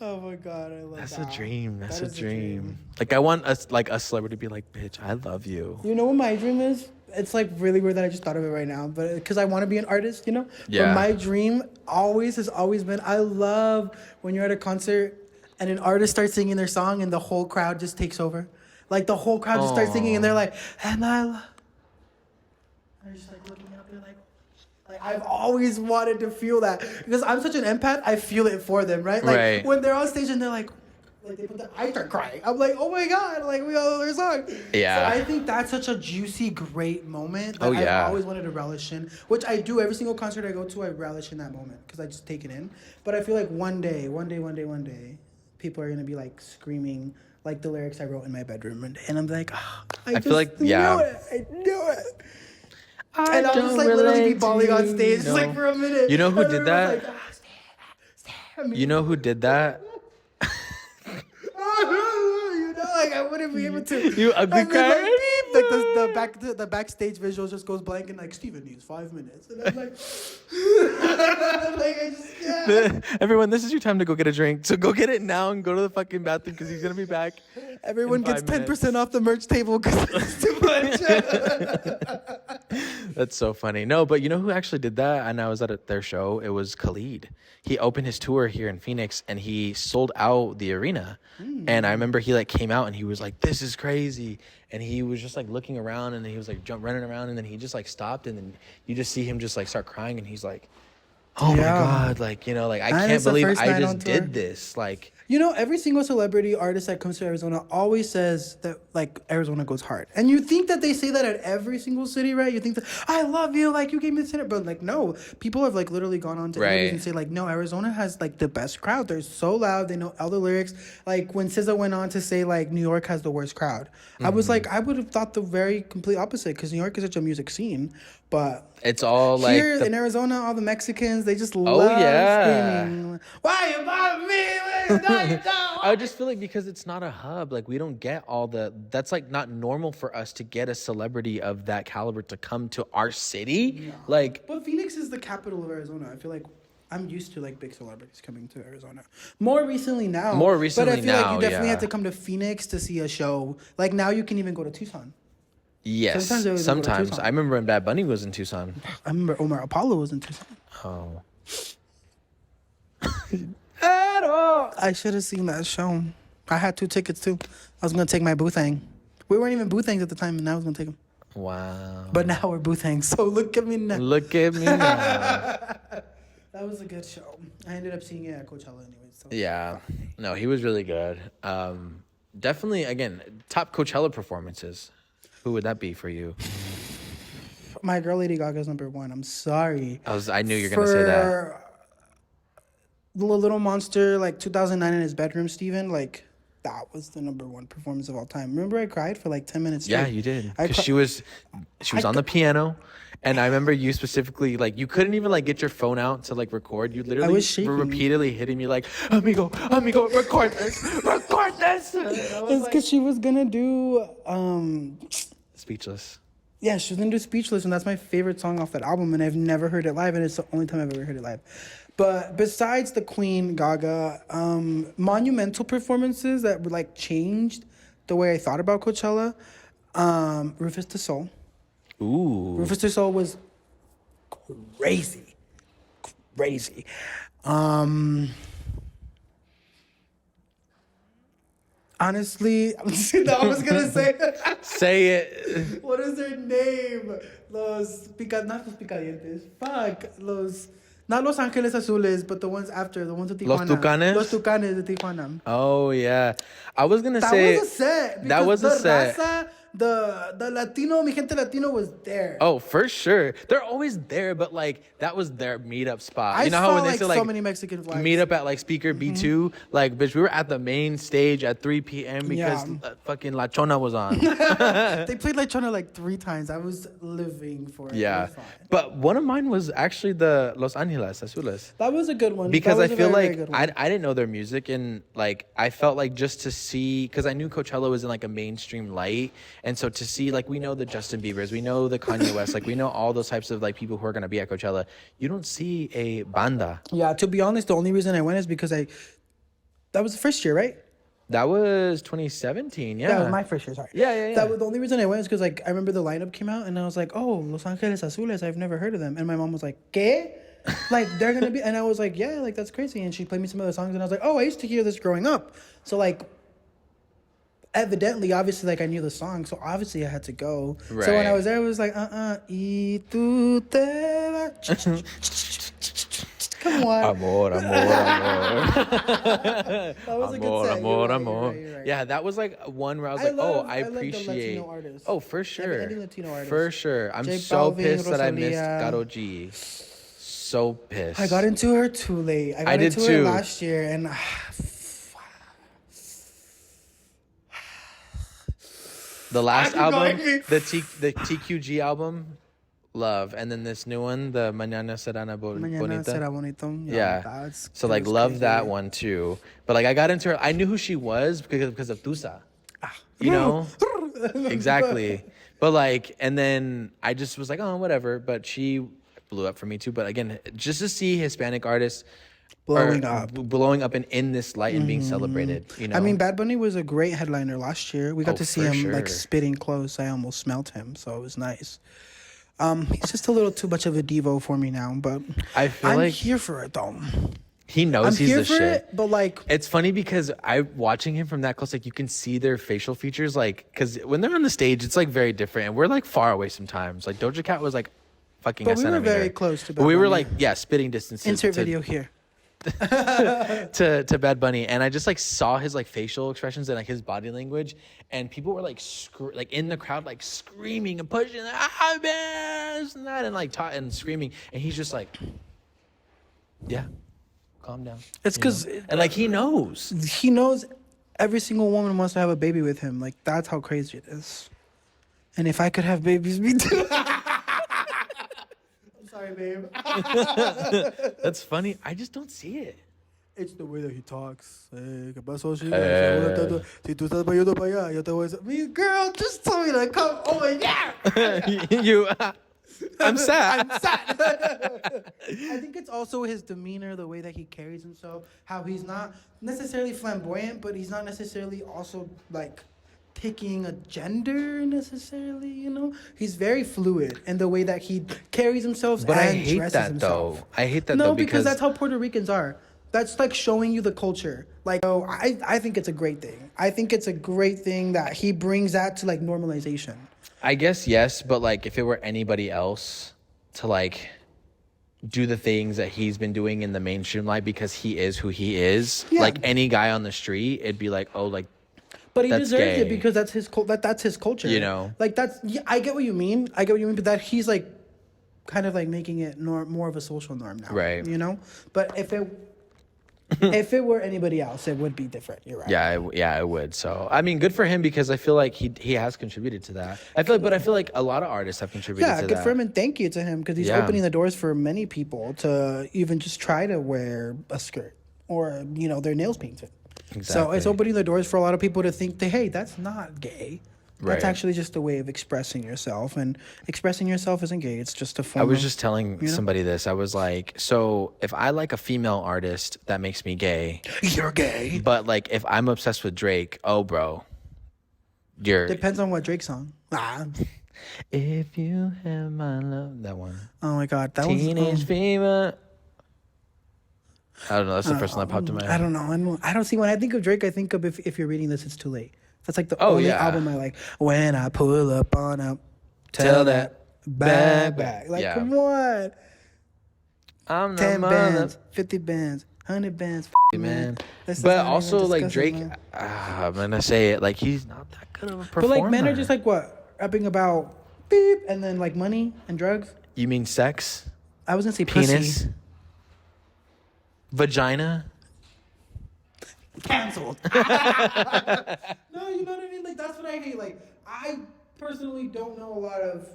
Oh my god, I love That's that. a dream. That's a dream. Like, I want a celebrity to be like, bitch, I love you. You know what my dream is? It's like really weird that I just thought of it right now, but because I want to be an artist, Yeah. But my dream has always been, I love when you're at a concert and an artist starts singing their song and the whole crowd just takes over. Like the whole crowd just starts singing and they're like, and they're just like looking up, they're like I've always wanted to feel that because I'm such an empath. I feel it for them, right? Like when they're on stage and they're like they put I start crying. I'm like, oh my god, like we all know their song. Yeah. So I think that's such a juicy, great moment that I've always wanted to relish in, which I do every single concert I go to. I relish in that moment because I just take it in. But I feel like one day, people are gonna be like screaming like the lyrics I wrote in my bedroom, and I'm like, I feel like knew it. I knew it. And I'll just like literally be bawling on stage like for a minute. You know who did that? Like, you know who did that? like I wouldn't be able to. You ugly cry. Like, like the backstage visual just goes blank and like Steven needs 5 minutes, and I'm like, like I just Everyone, this is your time to go get a drink. So go get it now and go to the fucking bathroom because he's gonna be back. Everyone in gets 5 10% off the merch table because it's too much. That's so funny. No, but you know who actually did that? And I was at their show. It was Khalid. He opened his tour here in Phoenix and he sold out the arena. And I remember he like came out and he was like, "This is crazy." And he was just like looking around and he was like running around and then he just like stopped and then you just see him just like start crying and he's like, "Oh my God, like, you know, like I can't believe I just did this." Like, you know, every single celebrity artist that comes to Arizona always says that like Arizona goes hard. And you think that they say that at every single city, right? You think that I love you, like you gave me the center, but like no, people have like literally gone on to interviews and say like no, Arizona has like the best crowd. They're so loud, they know all the lyrics. Like when SZA went on to say like New York has the worst crowd, I was like I would have thought the very complete opposite because New York is such a music scene, but it's all like here in Arizona, all the Mexicans they just love screaming. Why you bought me? I just feel like because it's not a hub, like we don't get all that's like not normal for us to get a celebrity of that caliber to come to our city. Yeah. Like, but Phoenix is the capital of Arizona. I feel like I'm used to like big celebrities coming to Arizona. More recently now. But I feel like you definitely had to come to Phoenix to see a show. Like now you can even go to Tucson. Yes, sometimes. I remember when Bad Bunny was in Tucson. I remember Omar Apollo was in Tucson. Oh. I should have seen that show. I had 2 tickets too. I was gonna take my boothang. We weren't even boothangs at the time, and now I was gonna take them. Wow. But now we're boothangs, so look at me now. Look at me now. That was a good show. I ended up seeing it at Coachella anyway. So. Yeah. No, he was really good. Definitely, again, top Coachella performances. Who would that be for you? My girl Lady Gaga's number 1. I'm sorry. I knew you were gonna say that. The Little Monster, like 2009 in his bedroom, Steven, like that was the number 1 performance of all time. Remember I cried for like 10 minutes straight? Yeah, you did. Because she was on the piano, and I remember you specifically, like you couldn't even like get your phone out to like record. You literally were repeatedly hitting me like, amigo, record this. It's because she was gonna do Speechless. Yeah, she was gonna do Speechless, and that's my favorite song off that album, and I've never heard it live, and it's the only time I've ever heard it live. But besides the Queen, Gaga, monumental performances that like changed the way I thought about Coachella, Rufus Du Sol. Ooh. Rufus Du Sol was crazy. Honestly, I was gonna say say it. What is their name? Not los picadientes. Not Los Ángeles Azules, but the ones after, the ones with Tijuana. Los Tucanes? Los Tucanes de Tijuana. Oh, yeah. I was going to say... That was a set. That was a set. Raza, the Latino, mi gente Latino was there. Oh, for sure. They're always there, but like that was their meetup spot. You know how when they say like so many Mexican flags. Meet up at like Speaker B2? Like, bitch, we were at the main stage at 3 p.m. because fucking La Chona was on. They played La Chona like 3 times. I was living for it. Yeah. But one of mine was actually the Los Angeles Azules. That was a good one. Because I feel like I didn't know their music, and like I felt like just to see, because I knew Coachella was in like a mainstream light, and so to see, like, we know the Justin Biebers, we know the Kanye West, like we know all those types of like people who are gonna be at Coachella. You don't see a banda. Yeah, to be honest, the only reason I went is because that was the first year, right? That was 2017. Yeah, that was my first year. Sorry. Yeah. That was the only reason I went is because like I remember the lineup came out and I was like, oh, Los Angeles Azules, I've never heard of them, and my mom was like, ¿Qué? Like they're gonna be, and I was like, yeah, like that's crazy, and she played me some other songs, and I was like, oh, I used to hear this growing up, so like. Evidently, obviously, like I knew the song, so obviously I had to go. Right. So when I was there, it was like, y tú te vas. Come on. Amor. That was a good set. Amor. You're right. Yeah, that was like one where I was I appreciate. Oh, for sure. For sure. I'm so pissed that I missed Karol G. So pissed. I got into her too late. I got into her last year, and the last album, the TQG album, love, and then this new one, the Mañana Será Bonita. Yeah. So like love that one too. But like I got into her. I knew who she was because of Tusa. You know? Exactly. But like, and then I just was like, oh, whatever. But she blew up for me too. But again, just to see Hispanic artists blowing up and in this light and being celebrated, you know. I mean, Bad Bunny was a great headliner last year. We got to see him like spitting close. I almost smelt him, so it was nice. He's just a little too much of a divo for me now, but I'm like here for it though. He knows he's the shit. It, but like, it's funny because watching him from that close, like you can see their facial features, like because when they're on the stage, it's like very different, and we're like far away sometimes. Like Doja Cat was like fucking a centimeter. But we were very close to Bad Bunny. We were Bunny. like spitting distances. Insert video here. to Bad Bunny, and I just like saw his like facial expressions and like his body language, and people were like like in the crowd like screaming and pushing and that and like and screaming, and he's just like, yeah, calm down. It's because and like he knows every single woman wants to have a baby with him. Like that's how crazy it is. And if I could have babies, me too. Sorry, babe. That's funny. I just don't see it. It's the way that he talks. Hey, ¿qué pasó, chica? Si tú estás yendo para allá, yo te voy a decir, girl, just tell me to come over here. I'm sad. I'm sad. I think it's also his demeanor, the way that he carries himself, how he's not necessarily flamboyant, but he's not necessarily also like picking a gender necessarily, you know. He's very fluid in the way that he carries himself. But I hate that himself. Though. I hate that though. No, because that's how Puerto Ricans are. That's like showing you the culture. Like, oh, I think it's a great thing. I think it's a great thing that he brings that to like normalization. I guess yes, but like if it were anybody else to like do the things that he's been doing in the mainstream light because he is who he is, like any guy on the street, it'd be like, oh, like. But he deserves it because that's his that's his culture. You know, like I get what you mean. But that he's like, kind of like making it more of a social norm now. Right. You know. But if it were anybody else, it would be different. You're right. Yeah, it would. So I mean, good for him because I feel like he has contributed to that. I feel like a lot of artists have contributed. to that. Yeah, good for him and thank you to him because he's opening the doors for many people to even just try to wear a skirt or their nails painted. Exactly. So it's opening the doors for a lot of people to think that, hey, that's not gay. That's actually just a way of expressing yourself. And expressing yourself isn't gay. It's just a form. I was just telling somebody this. I was like, so if I like a female artist, that makes me gay. You're gay. But like if I'm obsessed with Drake, oh, bro. Depends on what Drake song. If you have my love. That one. Oh, my God. That Teenage Fever. I don't know. That's the first one that popped in my head. I don't know. I don't see when I think of Drake. I think of if you're reading this, it's too late. That's like the only album I like. When I pull up on a tell that back. Like, come on. I'm 10 bands, 50 bands, 100 bands. Man. But also like Drake, I'm gonna say it. Like he's not that good of a performer. But like men are just like what rapping about beep and then like money and drugs. You mean sex? I was gonna say penis. Pussy. Vagina. Cancelled. No, you know what I mean? Like, that's what I hate. Like, I personally don't know a lot of.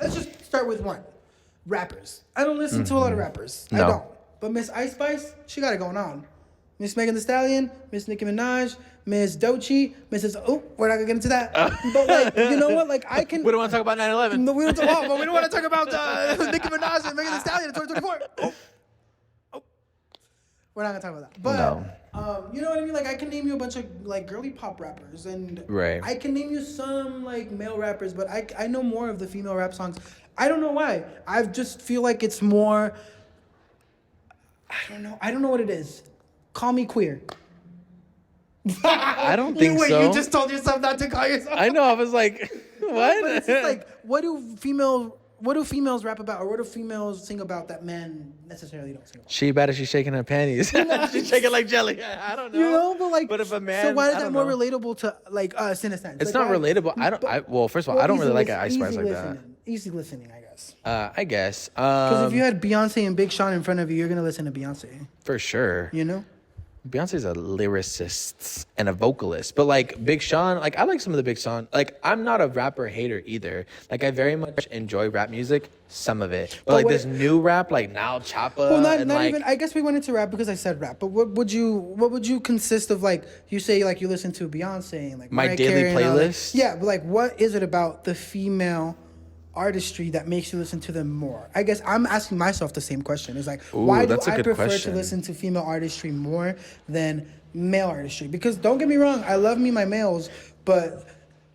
Let's just start with one. Rappers. I don't listen to a lot of rappers. No. I don't. But Miss Ice Spice, she got it going on. Miss Megan Thee Stallion, Miss Nicki Minaj, Miss Doechii, Mrs. Oh, we're not gonna get into that. But like, you know what? Like, I can. We don't want to talk about 9/11. No, we don't. But we don't want to talk about Nicki Minaj and Megan Thee Stallion in 2024. We're not gonna talk about that. But you know what I mean? Like I can name you a bunch of like girly pop rappers and I can name you some like male rappers, but I know more of the female rap songs. I don't know why. I just feel like it's more I don't know what it is. Call me queer. I don't think so. You just told yourself not to call yourself. I know. I was like, what? But it's just like, what do females rap about, or what do females sing about that men necessarily don't sing about? She better. She's shaking her panties. She's shaking like jelly. I don't know. But if a man, so why is that more relatable to like us in a sense? It's not relatable. Well, first of all, I don't really like Ice Spice like that. Easy listening, I guess. I guess. Because if you had Beyonce and Big Sean in front of you, you're gonna listen to Beyonce for sure. You know. Beyonce's a lyricist and a vocalist, but like Big Sean, like I like some of the Big Sean. Like I'm not a rapper hater either. Like I very much enjoy rap music, some of it, but like this new rap, like now Choppa. Well, not like, even. I guess we went into rap because I said rap. But what would you consist of? Like you say, like you listen to Beyonce and like my Mariah daily Carey and all that. playlist. Yeah, but like, what is it about the female artistry that makes you listen to them more? I guess I'm asking myself the same question. It's like, why do I prefer to listen to female artistry more than male artistry? Because don't get me wrong, I love me my males, but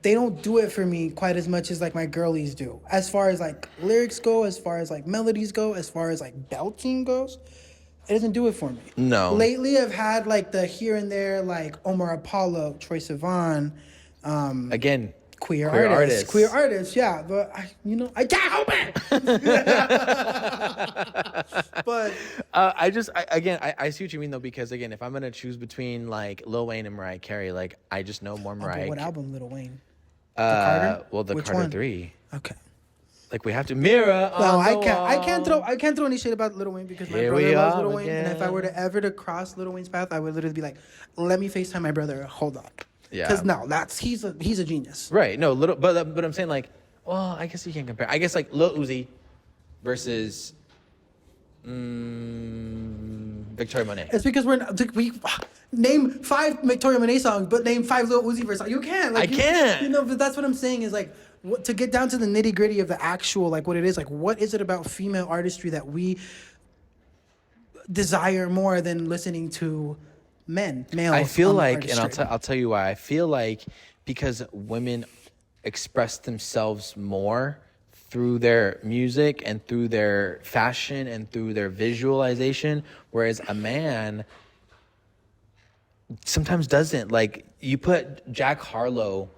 they don't do it for me quite as much as like my girlies do. As far as like lyrics go, as far as like melodies go, as far as like belting goes, it doesn't do it for me. No. Lately, I've had like the here and there, like Omar Apollo, Troye Sivan. Again, Queer artists, yeah, but I can't help it. But I see what you mean though, because again, if I'm gonna choose between like Lil Wayne and Mariah Carey, like I just know more Mariah. What album, Lil Wayne? The Carter? Well, the Which Carter one? 3. Okay. Like we have to mirror. No, I can't. I can't throw any shit about Lil Wayne because my brother loves Lil Wayne, and if I were to ever cross Lil Wayne's path, I would literally be like, "Let me FaceTime my brother. Hold on." Yeah. Because no, he's a genius. Right. No, but I'm saying like, well, I guess you can't compare. I guess like Lil Uzi versus Victoria Monet. It's because we name 5 Victoria Monet songs, but name 5 Lil Uzi Vert songs. You can't. Like, I can't. But that's what I'm saying is like, to get down to the nitty gritty of the actual, like what it is, like what is it about female artistry that we desire more than listening to male? I feel like, artistry? and I'll tell you why. I feel like because women express themselves more through their music and through their fashion and through their visualization, whereas a man sometimes doesn't. Like you put Jack Harlow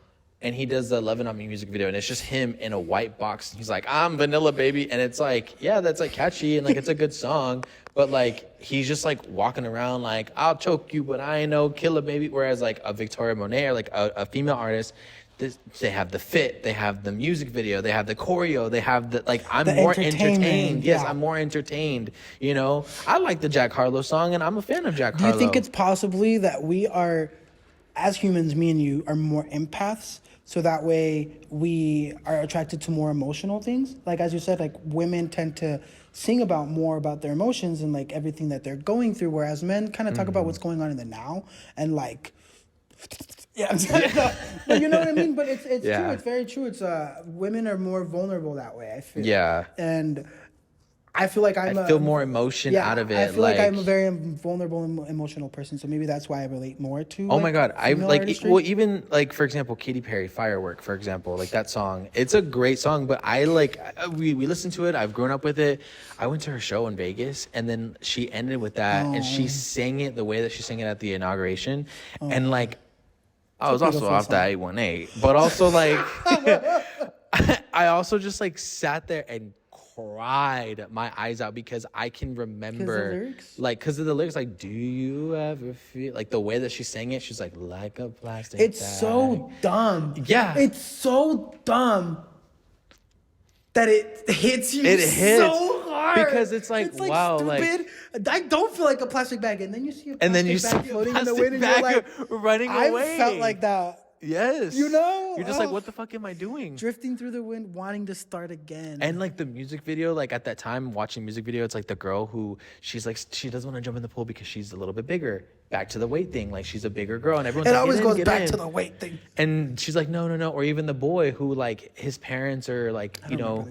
and he does the Lovin' On Me music video and it's just him in a white box. He's like, I'm vanilla baby. And it's like, yeah, that's like catchy and like it's a good song. But like he's just like walking around like, I'll choke you, but I ain't no killer baby. Whereas like a Victoria Monet or like a female artist, they have the fit, they have the music video, they have the choreo, they have the like. I'm the more entertained. Yeah. Yes, I'm more entertained. You know, I like the Jack Harlow song, and I'm a fan of Jack Harlow. Do you think it's possibly that we are, as humans, me and you, are more empaths? So that way we are attracted to more emotional things. Like as you said, like women tend to sing about more about their emotions and like everything that they're going through, whereas men kind of talk about what's going on in the now and like. Yeah, but you know what I mean. But it's true. It's very true. It's women are more vulnerable that way. I feel. Yeah. And I feel like I feel more emotion out of it. I feel like I'm a very vulnerable and emotional person. So maybe that's why I relate more to. Oh my God, I like artistry. well even like for example Katy Perry Firework, for example, like that song. It's a great song, but I like we listened to it. I've grown up with it. I went to her show in Vegas, and then she ended with that, and she sang it the way that she sang it at the inauguration, and like. I was also off that 818, but also like I also just like sat there and cried my eyes out because I can remember because of the lyrics, like, do you ever feel like the way that she sang it? She's like a plastic it's bag. So dumb. Yeah, it's so dumb that it hits you. It hits so hard because it's like wow, stupid. I don't feel like a plastic bag, and then you see a plastic bag floating in the wind, and you're like running away. I felt like that. Yes. You know? You're just like, what the fuck am I doing? Drifting through the wind, wanting to start again. And like the music video, like at that time watching music video, it's like the girl who she's like, she doesn't want to jump in the pool because she's a little bit bigger. Back to the weight thing. Like she's a bigger girl and everyone's it like, always goes back to the weight thing. And she's like, no. Or even the boy who like his parents are like, you know,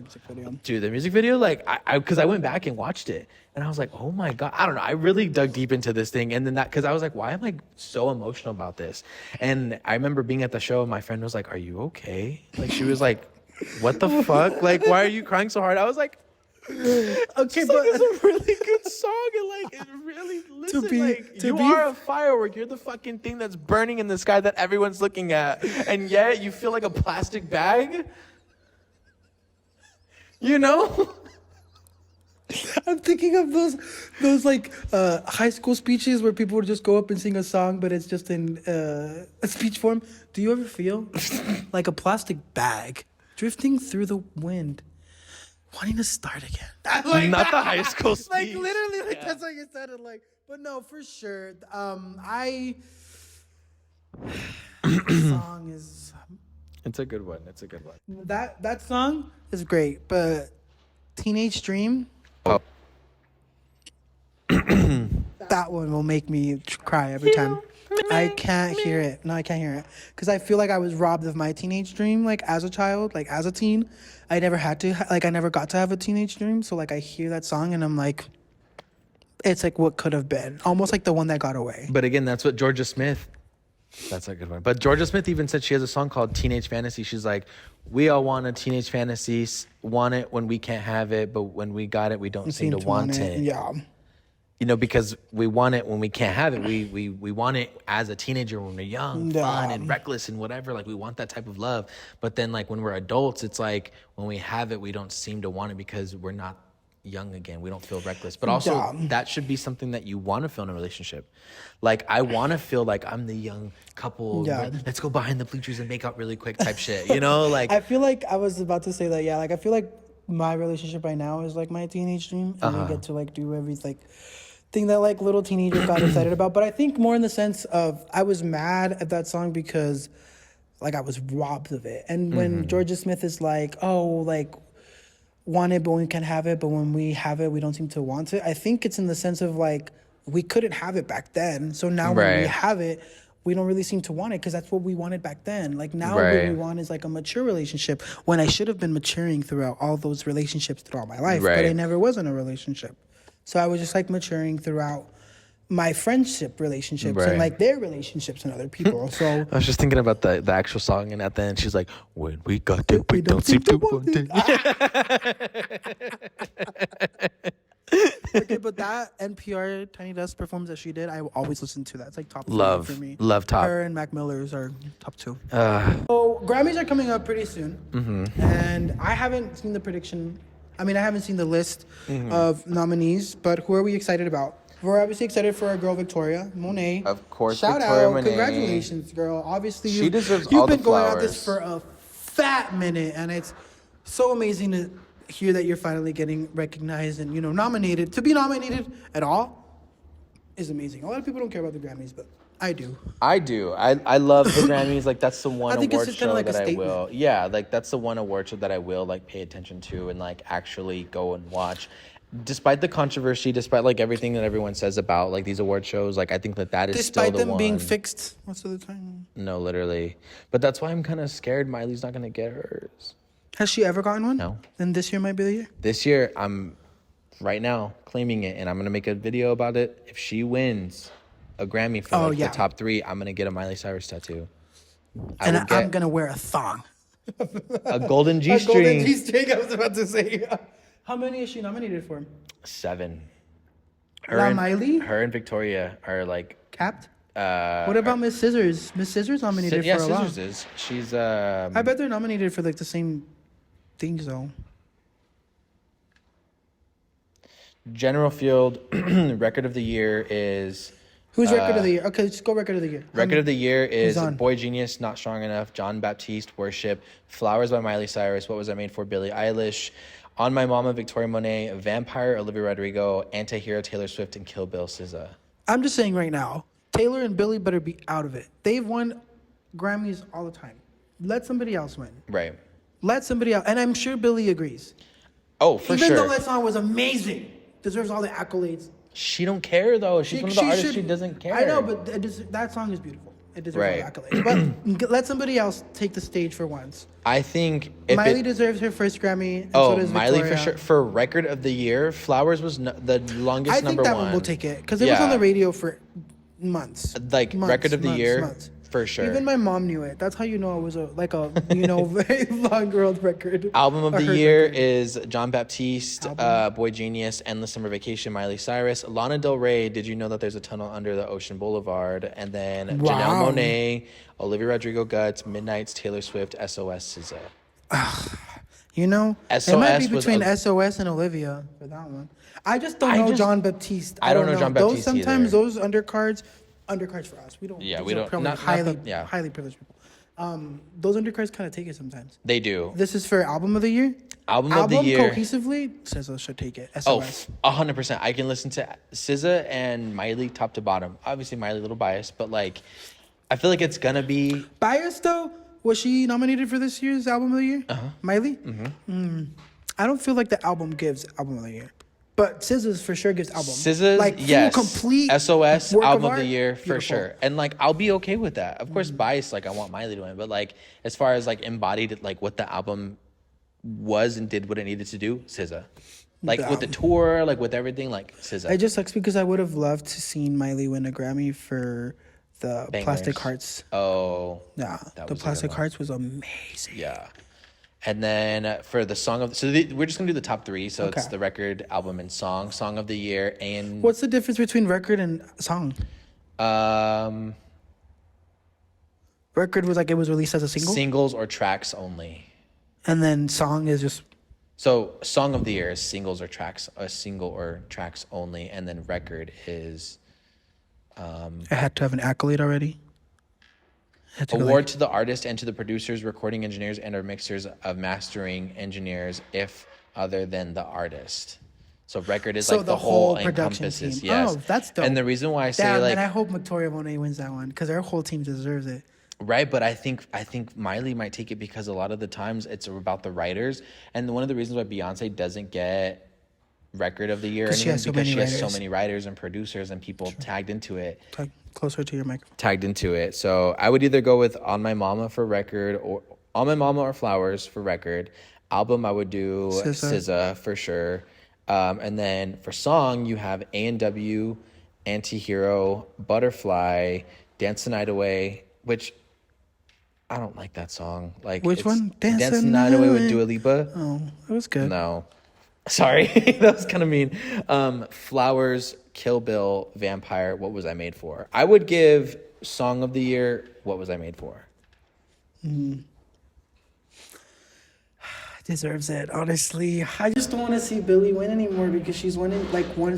the music video. Like because I went back and watched it and I was like, oh my God, I don't know. I really dug deep into this thing. And then because I was like, why am I so emotional about this? And I remember being at the show and my friend was like, are you okay? Like she was like, what the fuck? Like, why are you crying so hard? I was like, okay, but it's a really good song and like it really listen are a firework. You're the fucking thing that's burning in the sky that everyone's looking at, and yet you feel like a plastic bag. You know. I'm thinking of those like high school speeches where people would just go up and sing a song, but it's just in a speech form. Do you ever feel like a plastic bag drifting through the wind? wanting to start again. Not the high school speech. Like literally, like that's like it sounded like. But no, for sure. The song is. It's a good one. That song is great, but Teenage Dream. Oh. That one will make me cry every time. I can't hear it. No, I can't hear it because I feel like I was robbed of my teenage dream. Like as a child, like as a teen, I never had to. Like I never got to have a teenage dream. So like I hear that song and I'm like, it's like what could have been. Almost like the one that got away. But again, that's what Georgia Smith. That's a good one. But Georgia Smith even said she has a song called Teenage Fantasy. She's like, we all want a teenage fantasy, want it when we can't have it, but when we got it, we don't seem to want it. Yeah. You know, because we want it when we can't have it. We want it as a teenager when we're young, fun and reckless and whatever. Like we want that type of love. But then like when we're adults, it's like when we have it, we don't seem to want it because we're not young again. We don't feel reckless. But also that should be something that you want to feel in a relationship. Like I want to feel like I'm the young couple. Yeah. Let's go behind the bleachers and make out really quick type shit. You know, like I feel like I was about to say that. Yeah, like I feel like my relationship right now is like my teenage dream, and we get to like do every like thing that like little teenagers got excited about. But I think more in the sense of I was mad at that song because like I was robbed of it. And when Georgia Smith is like, oh, like want it but we can't have it, but when we have it we don't seem to want it. I think it's in the sense of like we couldn't have it back then, so now when we have it we don't really seem to want it because that's what we wanted back then. Like now what we want is like a mature relationship when I should have been maturing throughout all those relationships throughout my life, but I never was in a relationship. So I was just like maturing throughout my friendship relationships and like their relationships and other people. So I was just thinking about the actual song, and at the end she's like, when we got it, we don't seem to want it. Okay, but that NPR Tiny Desk performance that she did, I will always listen to that. It's like top 3 for me. Love top. Her and Mac Miller's are top 2. So Grammys are coming up pretty soon, and I haven't seen the prediction. I mean, I haven't seen the list of nominees, but who are we excited about? We're obviously excited for our girl Victoria Monet. Of course, shout Victoria out, Monet. Congratulations, girl. Obviously, She deserves you've all been the going flowers. at this for a fat minute, and it's so amazing to hear that you're finally getting recognized and nominated. To be nominated at all is amazing. A lot of people don't care about the Grammys, but I do. I love the Grammys. Like that's the one I think it's award just show kinda like a that I statement. will. Yeah, like that's the one award show that I will like pay attention to and like actually go and watch. Despite the controversy, despite like everything that everyone says about like these award shows, like I think that is still the one. Despite them being fixed most of the time. No, literally. But that's why I'm kind of scared Miley's not gonna get hers. Has she ever gotten one? No. Then this year might be the year. This year, I'm right now claiming it, and I'm gonna make a video about it. If she wins a Grammy for the top 3, I'm gonna get a Miley Cyrus tattoo. I'm gonna wear a thong. A golden G-string. A golden G-string, I was about to say. How many is she nominated for? 7. Miley? Her and Victoria are like capped. What about Miss Scissors? Miss Scissors nominated for a lot. Yeah, Scissors is. She's I bet they're nominated for like the same things though. General field record of the year is. Who's record of the year? Okay, let's go record of the year. Record of the year is Boy Genius, Not Strong Enough, John Baptiste, Worship, Flowers by Miley Cyrus, What Was I Made For, Billie Eilish, On My Mama, Victoria Monet, Vampire, Olivia Rodrigo, Anti-Hero, Taylor Swift, and Kill Bill, SZA. I'm just saying right now, Taylor and Billie better be out of it. They've won Grammys all the time. Let somebody else win. Right. Let somebody else. And I'm sure Billie agrees. Oh, for sure. Even though that song was amazing. Deserves all the accolades. She don't care, though. She's one of the artists she doesn't care. I know, but that song is beautiful. It deserves all the accolades. But let somebody else take the stage for once. I think Miley deserves her first Grammy. And so does Miley Victoria. for sure. For record of the year, Flowers was the longest number one. I think that one will take it because it was on the radio for months. Record of the year, for sure. Even my mom knew it. That's how you know it was a very long world record. Album of the year is John Baptiste, Boy Genius, Endless Summer Vacation, Miley Cyrus, Lana Del Rey. Did you know that there's a tunnel under the Ocean Boulevard? And then Janelle Monáe, Olivia Rodrigo, Guts, Midnight's, Taylor Swift, SOS, SZA. It might be between SOS and Olivia for that one. I just don't know John Baptiste. I don't know John Baptiste sometimes either. Those undercards for us. We don't. Yeah, we don't. Highly privileged people. Those undercards kind of take it sometimes. They do. This is for album of the year. Album of the year. cohesively, SZA should take it. Oh, SOS. 100%. I can listen to SZA and Miley top to bottom. Obviously, Miley a little biased, but like, I feel like it's gonna be Biased though, was she nominated for this year's album of the year? Miley. I don't feel like the album gives album of the year, but SZA's for sure gives album. SZA's, like full, yes, complete SOS work album of art, the year for beautiful. sure. And like, I'll be okay with that. Of course, biased. Like, I want Miley to win, but like, as far as like embodied, like what the album was and did what it needed to do, SZA. Like with the tour, like with everything, like SZA. It just sucks because I would have loved to seen Miley win a Grammy for the Bangers. Plastic Hearts. Oh, Yeah, that the was a good Plastic one. Hearts was amazing. Yeah. And then for the song of, we're just gonna do the top three. So it's Okay. the record, album, and song of the year, and What's the difference between record and song? Record was like it was released as a single, singles or tracks only. and then song is just So song of the year is singles or tracks, a single or tracks only, and then record is it had to have an accolade already. It had to go award to the artist and to the producers, recording engineers, and or mixers of mastering engineers, if other than the artist. So record is So like the the whole whole production encompasses. team. Yes. Oh, that's dope. And the reason why I say Damn, like and I hope Victoria Monet wins that one because her whole team deserves it. right, but I think Miley might take it because a lot of the times it's about the writers, and one of the reasons why Beyonce doesn't get record of the year 'Cause she anymore has so because many she has so writers. many writers and producers and people tagged into it. Talk closer to your microphone. So I would either go with On My Mama for record, or On My Mama or Flowers for record. Album, I would do SZA for sure. And then for song, you have A&W, Antihero, Butterfly, Dance the Night Away, which I don't like that song. Like Which one? Dance the Night Away with Dua Lipa. Oh, it was good. No. Sorry, that was kind of mean. Flowers, Kill Bill, Vampire, What Was I Made For? I would give Song of the Year, What Was I Made For? Deserves it, honestly. I just don't want to see Billie win anymore because she's won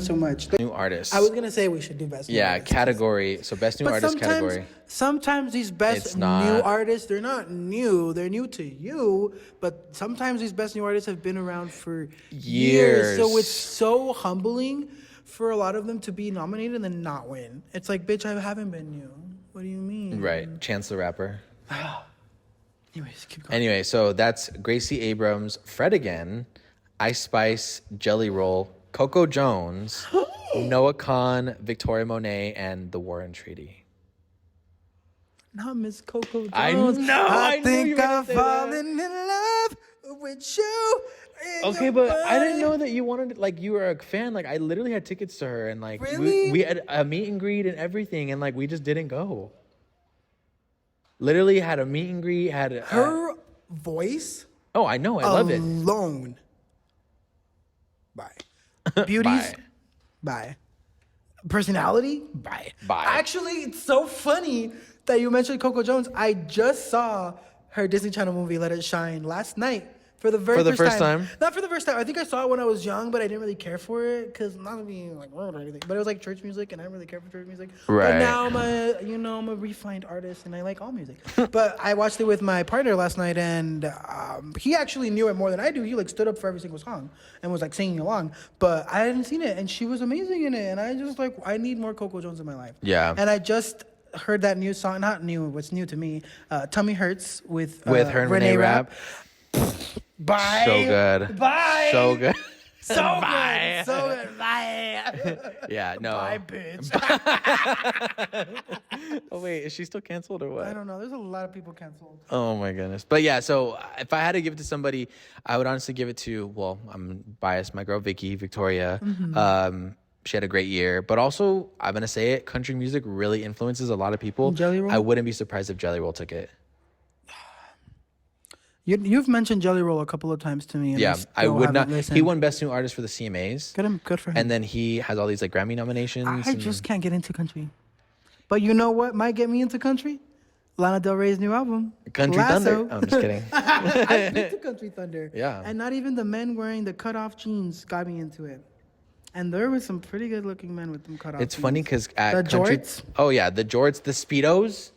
so much. New artist. I was gonna say we should do best. New Yeah, artist. category. So best new But artist category. sometimes these best It's new not. artists, they're not new. They're new to you, but sometimes these best new artists have been around for years. So Years. it's so humbling for a lot of them to be nominated and then not win. It's like, bitch, I haven't been new. What do you mean? Right. Chance the Rapper. Anyways, keep going. Anyway, so that's Gracie Abrams, Fred again, Ice Spice, Jelly Roll, Coco Jones, Noah Khan, Victoria Monet, and The Warren Treaty. Not Miss Coco Jones. I know, I knew think you were gonna I'm say that. falling in love with you. in Okay, your but I didn't body. know that you wanted, like, you were a fan. Like, I literally had tickets to her, and like, Really? we had a meet and greet and everything, and like, we just didn't go. Literally had a meet and greet. Had Her voice oh, I know, I love it. alone. Bye. Beauties. Bye. Personality. Bye. Bye. Actually, it's so funny that you mentioned Coco Jones. I just saw her Disney Channel movie Let It Shine last night. For the very For the first first time. time? Not for the first time. I think I saw it when I was young, but I didn't really care for it because not to be like rude or anything. But it was like church music, and I don't really care for church music. Right. But now I'm a refined artist, and I like all music. But I watched it with my partner last night, and he actually knew it more than I do. He like stood up for every single song and was like singing along. But I hadn't seen it, and she was amazing in it. And I just like I need more Coco Jones in my life. Yeah. And I just heard that new song, not new, what's new to me, Tummy Hurts with Her and Renee Rapp. Bye. So good. Bye. So good. So Bye. good. So good. Bye. Yeah, no. Bye, bitch. Oh, wait, is she still canceled or what? I don't know. There's a lot of people canceled. Oh my goodness. But yeah, so if I had to give it to somebody, I would honestly give it to, well, I'm biased, my girl Victoria. She had a great year. But also, I'm going to say it, country music really influences a lot of people. Jelly Roll? I wouldn't be surprised if Jelly Roll took it. You've mentioned Jelly Roll a couple of times to me. And Yeah, I still would not. haven't listened. He won Best New Artist for the CMAs. Good for him. And then he has all these like Grammy nominations. I and- just can't get into country. But you know what might get me into country? Lana Del Rey's new album. Country Lasso. Thunder. Oh, I'm just kidding. I been to Country Thunder. Yeah. And not even the men wearing the cut-off jeans got me into it. And there was some pretty good-looking men with them cut-off It's jeans. funny because at The country, jorts? oh yeah, the jorts, the speedos.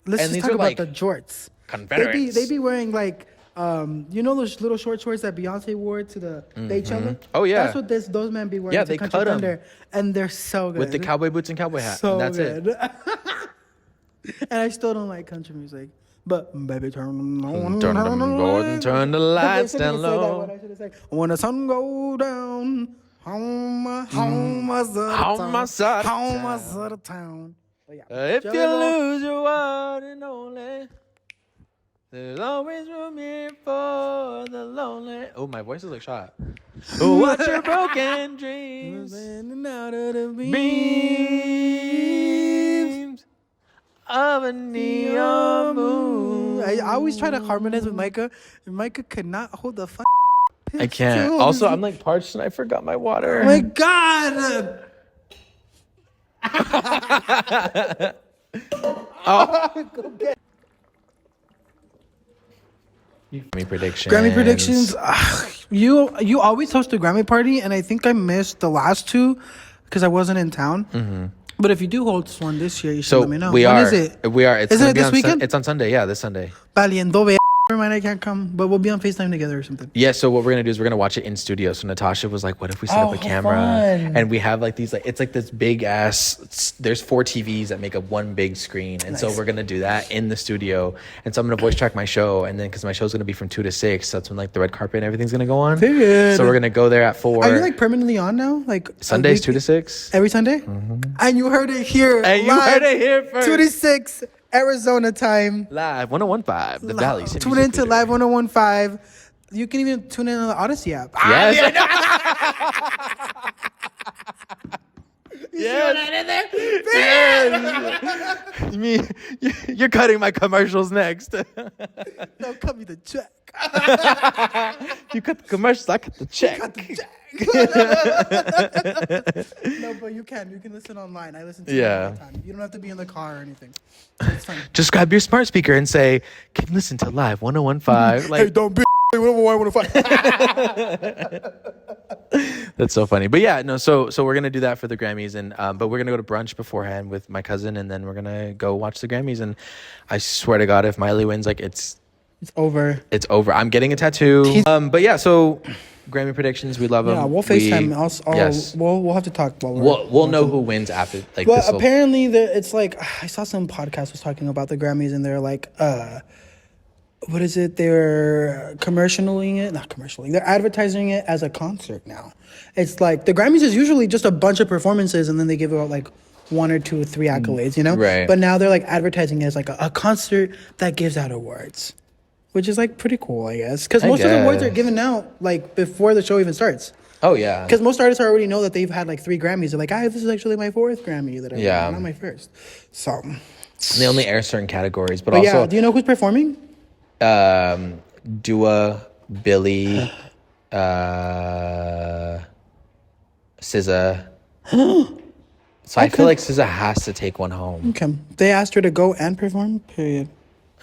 Let's and just these talk are about like the jorts. Confederates. They be wearing like You know those little short shorts that Beyonce wore to the Coachella? Oh, yeah. That's what those men be wearing. Yeah, to they Country cut 'em. Thunder, and they're so good With the cowboy boots and cowboy hat. So And that's good. it. And I still don't like country music. But baby, turn them on. Turn them on and turn the lights I should've down said that low. one. I should have said, when the sun go down, home of the town. But yeah. If you Jelly lose your one and only, there's always room here for the lonely. Oh, my voice is like shot. Watch your broken dreams. Standing out of the Beams of a neon moon. I always try to harmonize with Micah, and Micah could not hold the fuck. I can't. Also, I'm like parched and I forgot my water. Oh my god! Go get Grammy predictions. Grammy predictions. You always host a Grammy party, and I think I missed the last two because I wasn't in town. Mm-hmm. But if you do host one this year, you should So let me know. we When are. is it? We are. It's Isn't gonna it be this on weekend? It's on Sunday. Yeah, this Sunday. Valiendo, never mind, I can't come, but we'll be on FaceTime together or something. Yeah, so what we're gonna do is we're gonna watch it in studio. So Natasha was like, "What if we set up a how camera fun. and we have like these like it's like this big ass. There's 4 TVs that make up one big screen, and so Nice. we're gonna do that in the studio. And so I'm gonna voice track my show, and then because my show's gonna be from 2 to 6, that's when like the red carpet and everything's gonna go on. Period. So we're gonna go there at 4. Are you like permanently on now? Like Sundays a 2 to week- 6? every Sunday? And you heard it here. And you live, heard it here first. 2 to 6 Arizona time. Live 101.5 the Valley City. Tune Music into Theater. Live 101.5. You can even tune in on the Odyssey app. Yes. You see what I did there? Yes. Me, you're cutting my commercials next. No, cut me the check. You cut the commercials, I cut the check. Cut the check. No, but you can listen online. I listen to it all the time. You don't have to be in the car or anything. So it's fine. Just grab your smart speaker and say, "Can listen to Live 101.5." Like, Hey, don't be 101.5. that's so funny. But yeah, no. So we're gonna do that for the Grammys, and but we're gonna go to brunch beforehand with my cousin, and then we're gonna go watch the Grammys. And I swear to God, if Miley wins, like it's over. over. I'm getting a tattoo. But yeah, so Grammy predictions, we love them. Yeah, we'll FaceTime. Yes. We'll have to talk while we're. We'll know who wins after. Like, But this'll- apparently, it's like I saw some podcast was talking about the Grammys, and they're like, what is it? They're commercialing it, not commercialing. They're advertising it as a concert now. It's like the Grammys is usually just a bunch of performances, and then they give out like 1 or 2 or 3 accolades, you know? Right. But now they're like advertising it as like a concert that gives out awards, which is like pretty cool, I guess. Because most of the awards are guess. given out like before the show even starts. Oh yeah. Because most artists already know that they've had like 3 Grammys. They're like, this is actually my 4th Grammy that I won, not my first. So. They only air certain categories, but But also yeah, do you know who's performing? Dua, Billy, SZA. So I feel like SZA has to take one home. Okay. They asked her to go and perform, period.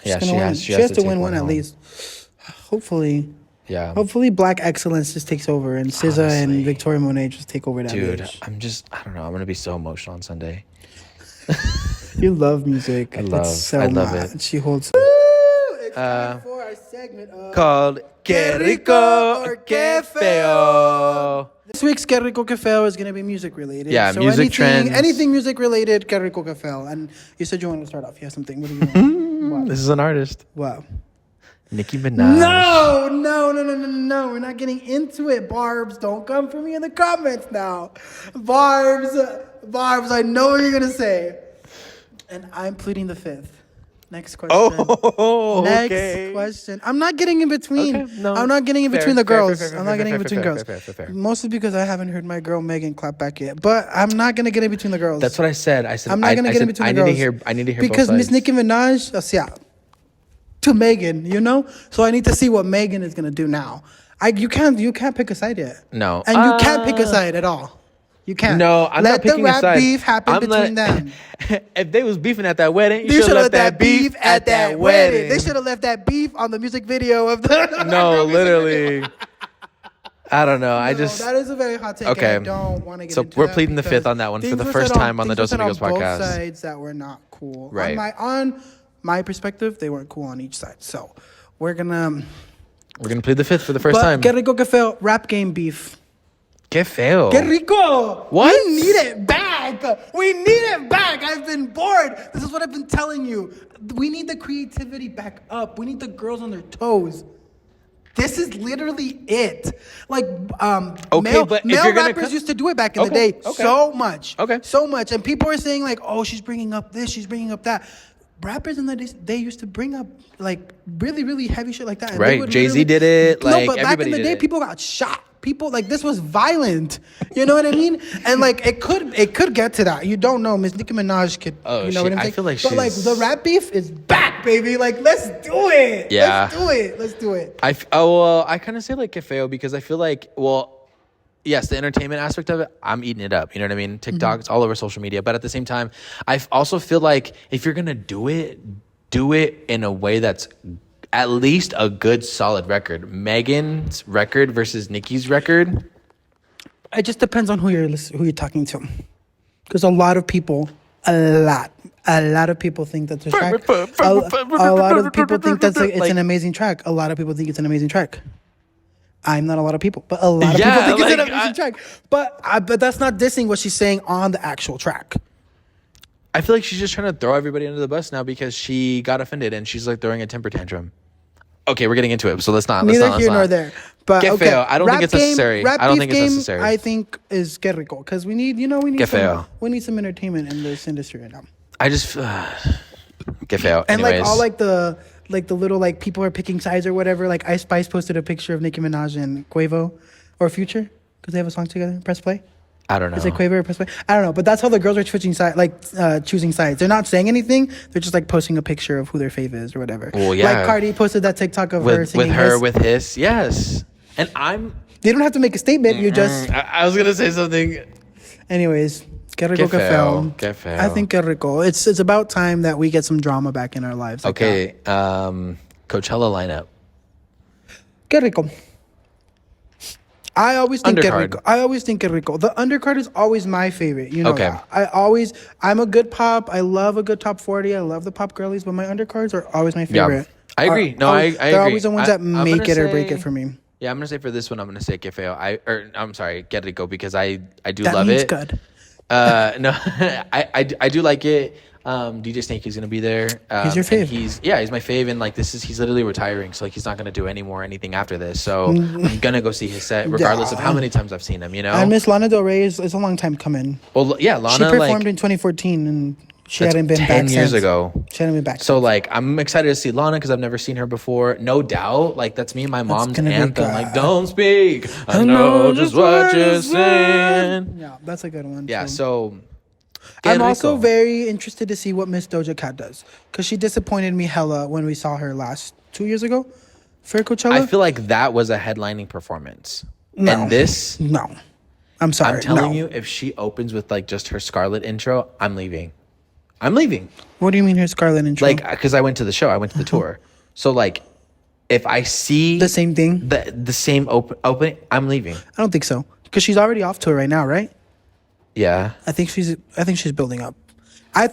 Yeah, gonna she win. has. She has to take win one at home. least. Hopefully. Yeah. Hopefully Black Excellence just takes over and SZA Honestly. and Victoria Monet just take over that Dude, bitch. I don't know. I'm gonna be so emotional on Sunday. You love music. I It's love so it. much. She holds. It's time for our segment of Called Que Rico or Que Feo. This week's Que Rico Que Feo is going to be music related. Yeah, music trends. Anything music related, Que Rico Que Feo. And you said you wanted to start off. You have something. What do you want? What? This is an artist. Wow. Nicki Minaj. No. We're not getting into it. Barbs, don't come for me in the comments now. Barbs, I know what you're going to say. And I'm pleading the 5th. Next question. Oh, Next okay. question. I'm not getting in between. Okay, no. I'm not getting in Fair, between the fair, girls. fair, I'm not getting in between girls. fair. Mostly because I haven't heard my girl Megan clap back yet. But I'm not gonna get in between the girls. That's what I said. I said I'm not gonna I get in said, between I the need girls. I need to hear because both Miss sides. Nicki Minaj, to Megan, you know. So I need to see what Megan is gonna do now. You can't pick a side yet. No. And you can't pick a side at all. You can't. No, I'm Let not picking the a rap side. beef happen I'm between them. If they was beefing at that wedding, you You should have left that beef at that wedding. They should have left that beef on the music video of the. No, literally. I don't know. I No, just that is a very hot take. Okay. And I don't want to get So into we're that pleading the because 5th on that one for things the were first said time on the things Dose were of said AMIGOS on podcast. Both sides that were not cool. Right. On my perspective, they weren't cool on each side. So we're gonna We're gonna plead the fifth for the first But time. Que rico, que feo. Rap game beef. Que feo. Que rico. What? We need it back. We need it back. I've been bored. This is what I've been telling you. We need the creativity back up. We need the girls on their toes. This is literally it. Like, Okay, but if male you're gonna rappers used to do it back in the day so much. Okay. So much. And people are saying, like, oh, she's bringing up this, she's bringing up that. Rappers in the day, they used to bring up, like, really, really heavy shit like that. And they Right. would Jay-Z literally- did it. Like, no, but back in everybody the did day, it. people got shot. People, like, this was violent. You know what I mean? And, like, it could get to that. You don't know. Miss Nicki Minaj could, Oh, you know what I'm I saying? feel like but, like, she's- the rap beef is back, baby. Like, let's do it. Yeah. Let's do it. Let's do it. I kind of say like que feo because I feel like, well, yes, the entertainment aspect of it, I'm eating it up. You know what I mean? TikTok, it's all over social media. But at the same time, I also feel like if you're gonna do it in a way that's at least a good solid record. Megan's record versus Nicki's record. It just depends on who you're talking to, because a lot of people think that's a track. A lot of people think it's an amazing track. A lot of people think it's an amazing track. I'm not a lot of people, but a lot of people think it's an amazing track. But that's not dissing what she's saying on the actual track. I feel like she's just trying to throw everybody under the bus now because she got offended and she's like throwing a temper tantrum. Okay, we're getting into it, so let's not. Neither here nor there. But Que okay, feo. I don't think it's necessary. Rap I don't beef think it's game, necessary. I think is que rico, because we need Que feo. some entertainment in this industry right now. I just que feo. And Anyways. like all the little like people are picking sides or whatever. Like Ice Spice posted a picture of Nicki Minaj and Quavo or Future because they have a song together. Press play. I don't know. Is it Quavo or Press Play? I don't know, but that's how the girls are choosing sides. They're not saying anything. They're just like posting a picture of who their fave is or whatever. Well, yeah. Like Cardi posted that TikTok of her singing with Hiss. Yes. And They don't have to make a statement. You just. I was gonna say something. Anyways, que rico, que feo. Que feo. I think que rico. It's about time that we get some drama back in our lives. Like Okay. Coachella lineup. Que rico. I always think que Undercard. rico. I always think que rico. The undercard is always my favorite. You know Okay. that. I'm a good pop. I love a good top 40. I love the pop girlies, but my undercards are always my favorite. I agree. I agree. They're always the ones that I'm make gonna it or break say- it for me. Yeah, I'm gonna say for this one, I'm gonna say que feo. I'm sorry, que rico, because I do That love means it. good. No, I do like it. DJ Snake is gonna be there. He's your and fave. He's my fave, and like he's literally retiring, so like he's not gonna do anything after this. So I'm gonna go see his set, regardless of how many times I've seen him. You know. And Miss Lana Del Rey is a long time coming. Well, yeah, Lana She performed like in 2014 and she that's hadn't been 10 back years since. ago. She hadn't been back. So like I'm excited to see Lana because I've never seen her before. No doubt, like that's me and my mom's gonna be anthem. good. Like don't speak, I know just what you're saying. Yeah, that's a good one. Yeah, too. so I'm que also rico. very interested to see what Miss Doja Cat does, because she disappointed me hella when we saw her last 2 years ago for Coachella. I feel like that was a headlining performance. No. And this, No, I'm sorry. I'm telling no. you, if she opens with like just her Scarlet intro, I'm leaving. I'm leaving. What do you mean her Scarlet intro? Like, because I went to the show, I went to the tour. So like, if I see the same thing? the same opening, I'm leaving. I don't think so, because she's already off tour right now, right? Yeah. I think she's building up. I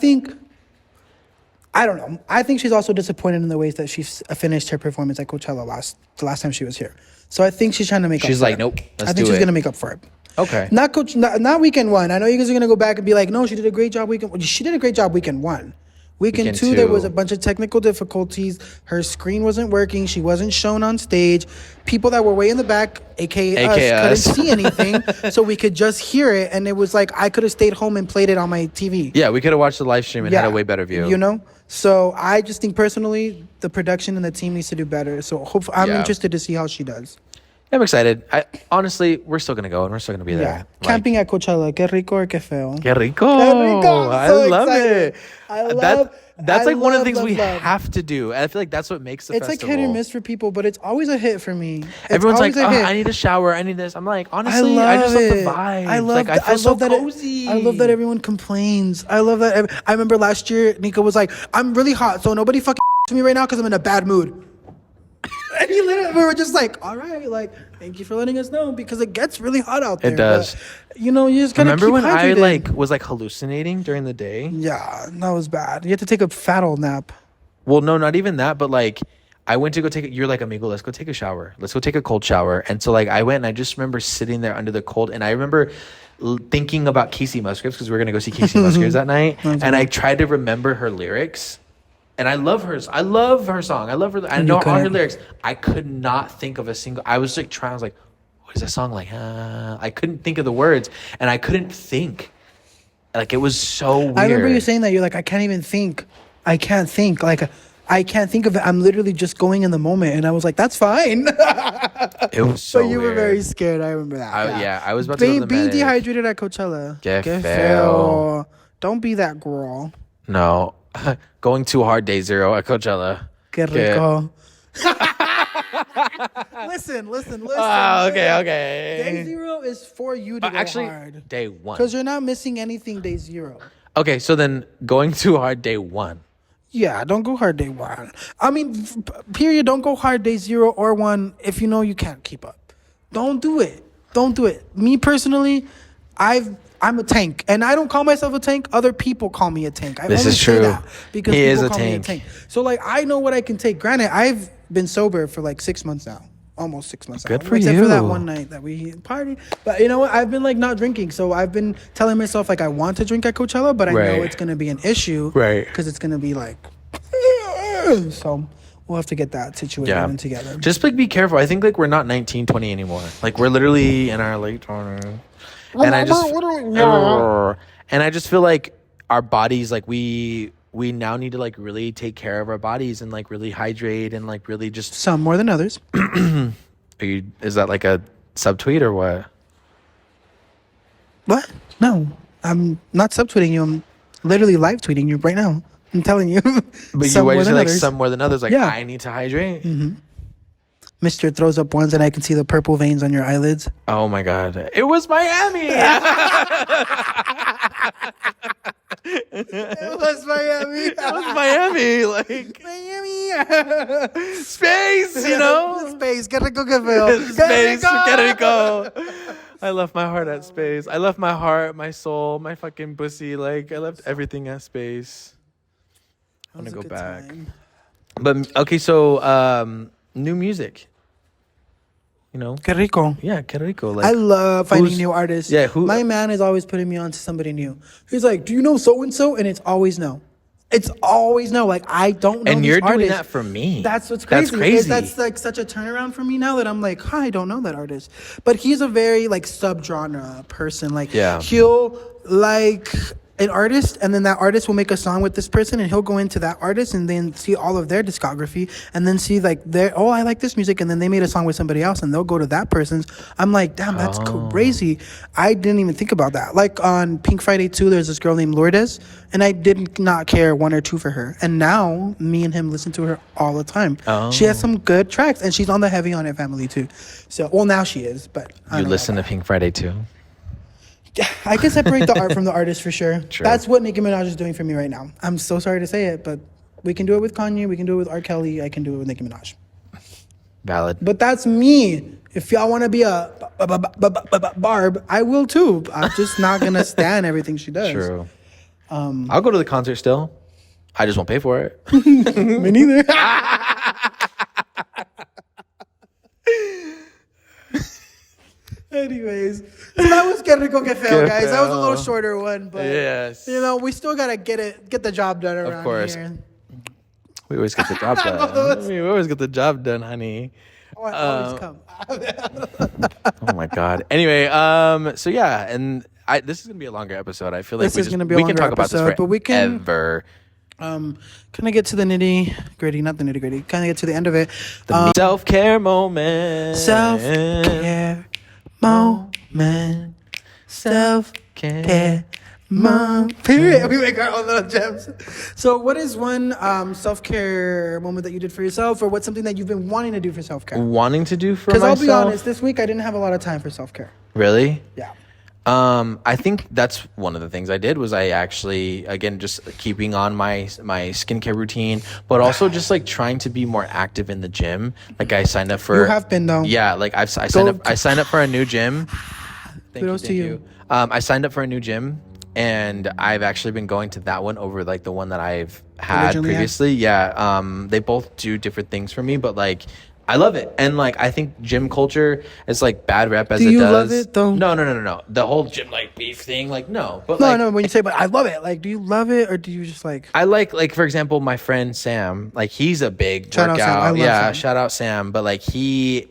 don't know. I think she's also disappointed in the ways that she's finished her performance at Coachella the last time she was here. So I think she's trying to make up She's for like, it. nope, let's I think do she's it. gonna make up for it. Okay. Not weekend one. I know you guys are gonna go back and be like, no, she did a great job weekend. She did a great job weekend one. Weekend two, there was a bunch of technical difficulties. Her screen wasn't working. She wasn't shown on stage. People that were way in the back, aka us, couldn't see anything, so we could just hear it. And it was like I could have stayed home and played it on my TV. Yeah, we could have watched the live stream and had a way better view. You know? So I just think personally, the production and the team needs to do better. So hopefully, I'm interested to see how she does. I'm excited. Honestly, we're still gonna go and we're still gonna be there. Yeah. Like, Camping at Coachella, que rico or que feo? Que rico. Que rico. I'm I so love excited. it. That's like one of the things we love. have to do. And I feel like that's what makes the It's festival. like hit or miss for people, but it's always a hit for me. Everyone's like, always a hit. I need a shower. I need this. I'm like, honestly, I just love the vibe. I feel so cozy. I love that everyone complains. I love that. I remember last year, Nico was like, I'm really hot, so nobody fucking to me right now because I'm in a bad mood. And we were just like, all right, like, thank you for letting us know, because it gets really hot out there. It does. But, you just gotta Remember keep when hydrated. I was hallucinating during the day? Yeah, that was bad. You had to take a fat old nap. Well, no, not even that, but I went to go take you're like, amigo, let's go take a shower. Let's go take a cold shower. And so like I went and I just remember sitting there under the cold, and I remember thinking about Casey Musgraves because we were gonna go see Casey Musgraves that night. And I tried to remember her lyrics. And I love her. I love her song. I love her. I know all her lyrics. I could not think of a single. I was like trying. I was like, what is that song like? I couldn't think of the words, and I couldn't think. Like, it was so weird. I remember you saying that. You're like, I can't even think. I can't think. Like, I can't think of it. I'm literally just going in the moment. And I was like, that's fine. It was so But you weird. were very scared. I remember that. Yeah, I was about to go to the Being medic. dehydrated at Coachella. Get fail. Don't be that girl. No. Going too hard day 0 at Coachella. Que rico. Listen. Okay. Day 0 is for you to go actually, hard. day 1. Because you're not missing anything day 0. Okay, so then going too hard day 1. Yeah, don't go hard day 1. I mean, period. Don't go hard day 0 or 1 if you know you can't keep up. Don't do it. Me personally, I'm a tank, and I don't call myself a tank. Other people call me a tank. I This only is say true. that because He people is a call me a tank. tank. So like, I know what I can take. Granted, I've been sober for like 6 months now, almost 6 months. Good now, for except for that you. one night that we partied. But you know what? I've been like not drinking, so I've been telling myself like I want to drink at Coachella, but I Right. know it's gonna be an issue, Right. Because it's gonna be like, so we'll have to get that situated and together. Just like be careful. I think like we're not 19, 20 anymore. Like we're literally in our late 20s. And I just feel like our bodies, like we now need to like really take care of our bodies and like really hydrate and like really just. Some more than others. Is that like a subtweet or what? What? No, I'm not subtweeting you. I'm literally live tweeting you right now. I'm telling you. But Some you more were than like others. some more than others. Like Yeah. I need to hydrate. Mr. throws up ones and I can see the purple veins on your eyelids. Oh my god! It was Miami. It was Miami. It was Miami. Like Miami. space, you know. Space. Que rico que feo. Space. Get it go. I left my heart at space. I left my heart, my soul, my fucking pussy. Like I left everything at space. I want to go back. But okay, so new music. You know. Que rico. Yeah, que rico. Like I love finding who's- new artists. yeah, who- My man is always putting me on to somebody new. He's like, do you know so-and-so? And it's always no. It's always no. Like, I don't know and these you're doing artists. that for me. That's what's crazy. That's crazy. That's like such a turnaround for me now that I'm like, I don't know that artist. But he's a very like sub-genre person. Like, Yeah. he'll like an artist, and then that artist will make a song with this person, and he'll go into that artist and then see all of their discography, and then see like I like this music, and then they made a song with somebody else, and they'll go to that person's. I'm like, damn, that's crazy. I didn't even think about that. Like on Pink Friday 2, there's this girl named Lourdes, and I did not care 1 or 2 for her, and now me and him listen to her all the time. She has some good tracks, and she's on the Heavy on It family too. So, well, now she is, but I You don't know listen to about Pink Friday too. I can separate the art from the artist for sure. True. That's what Nicki Minaj is doing for me right now. I'm so sorry to say it, but we can do it with Kanye. We can do it with R. Kelly. I can do it with Nicki Minaj. Valid. But that's me. If y'all want to be a Barb, I will too. I'm just not going to stand everything she does. True. I'll go to the concert still. I just won't pay for it. Me neither. Anyways, so that was Que Rico Que Feo, guys. That was a little shorter one, but Yes. you know, we still gotta get the job done around course. here. We always get the job done. We always get the job done, honey. Oh, I always come. Oh my god. Anyway, so yeah, and this is gonna be a longer episode. I feel like This is gonna be a we can longer talk about this episode, but we can- forever. Kind of get to the nitty gritty, not the nitty gritty. Kind of get to the end of it. Self care moment. Self care moment. Self care moment. Period. We make our own little gems. So, what is one self care moment that you did for yourself, or what's something that you've been wanting to do for self care? Wanting to do for Because myself. I'll be honest, this week I didn't have a lot of time for self care. Really? Yeah. I think that's one of the things I did was I actually, again, just keeping on my skincare routine, but also just like trying to be more active in the gym. Like I signed up for. You have been though. Yeah, like I signed up for a new gym. Thank Kudos to you. I signed up for a new gym and I've actually been going to that one over like the one that I've had Originally had? previously. Yeah, they both do different things for me, but like I love it. And like I think gym culture is like bad rep as Do it you does. love it, though? No. The whole gym like beef thing, like no. But No, like no. When you say, but I love it. Like, do you love it, or do you just like? I like for example, my friend Sam, like he's a big Shout out Sam. I workout. love Yeah, Sam. shout out Sam. But like he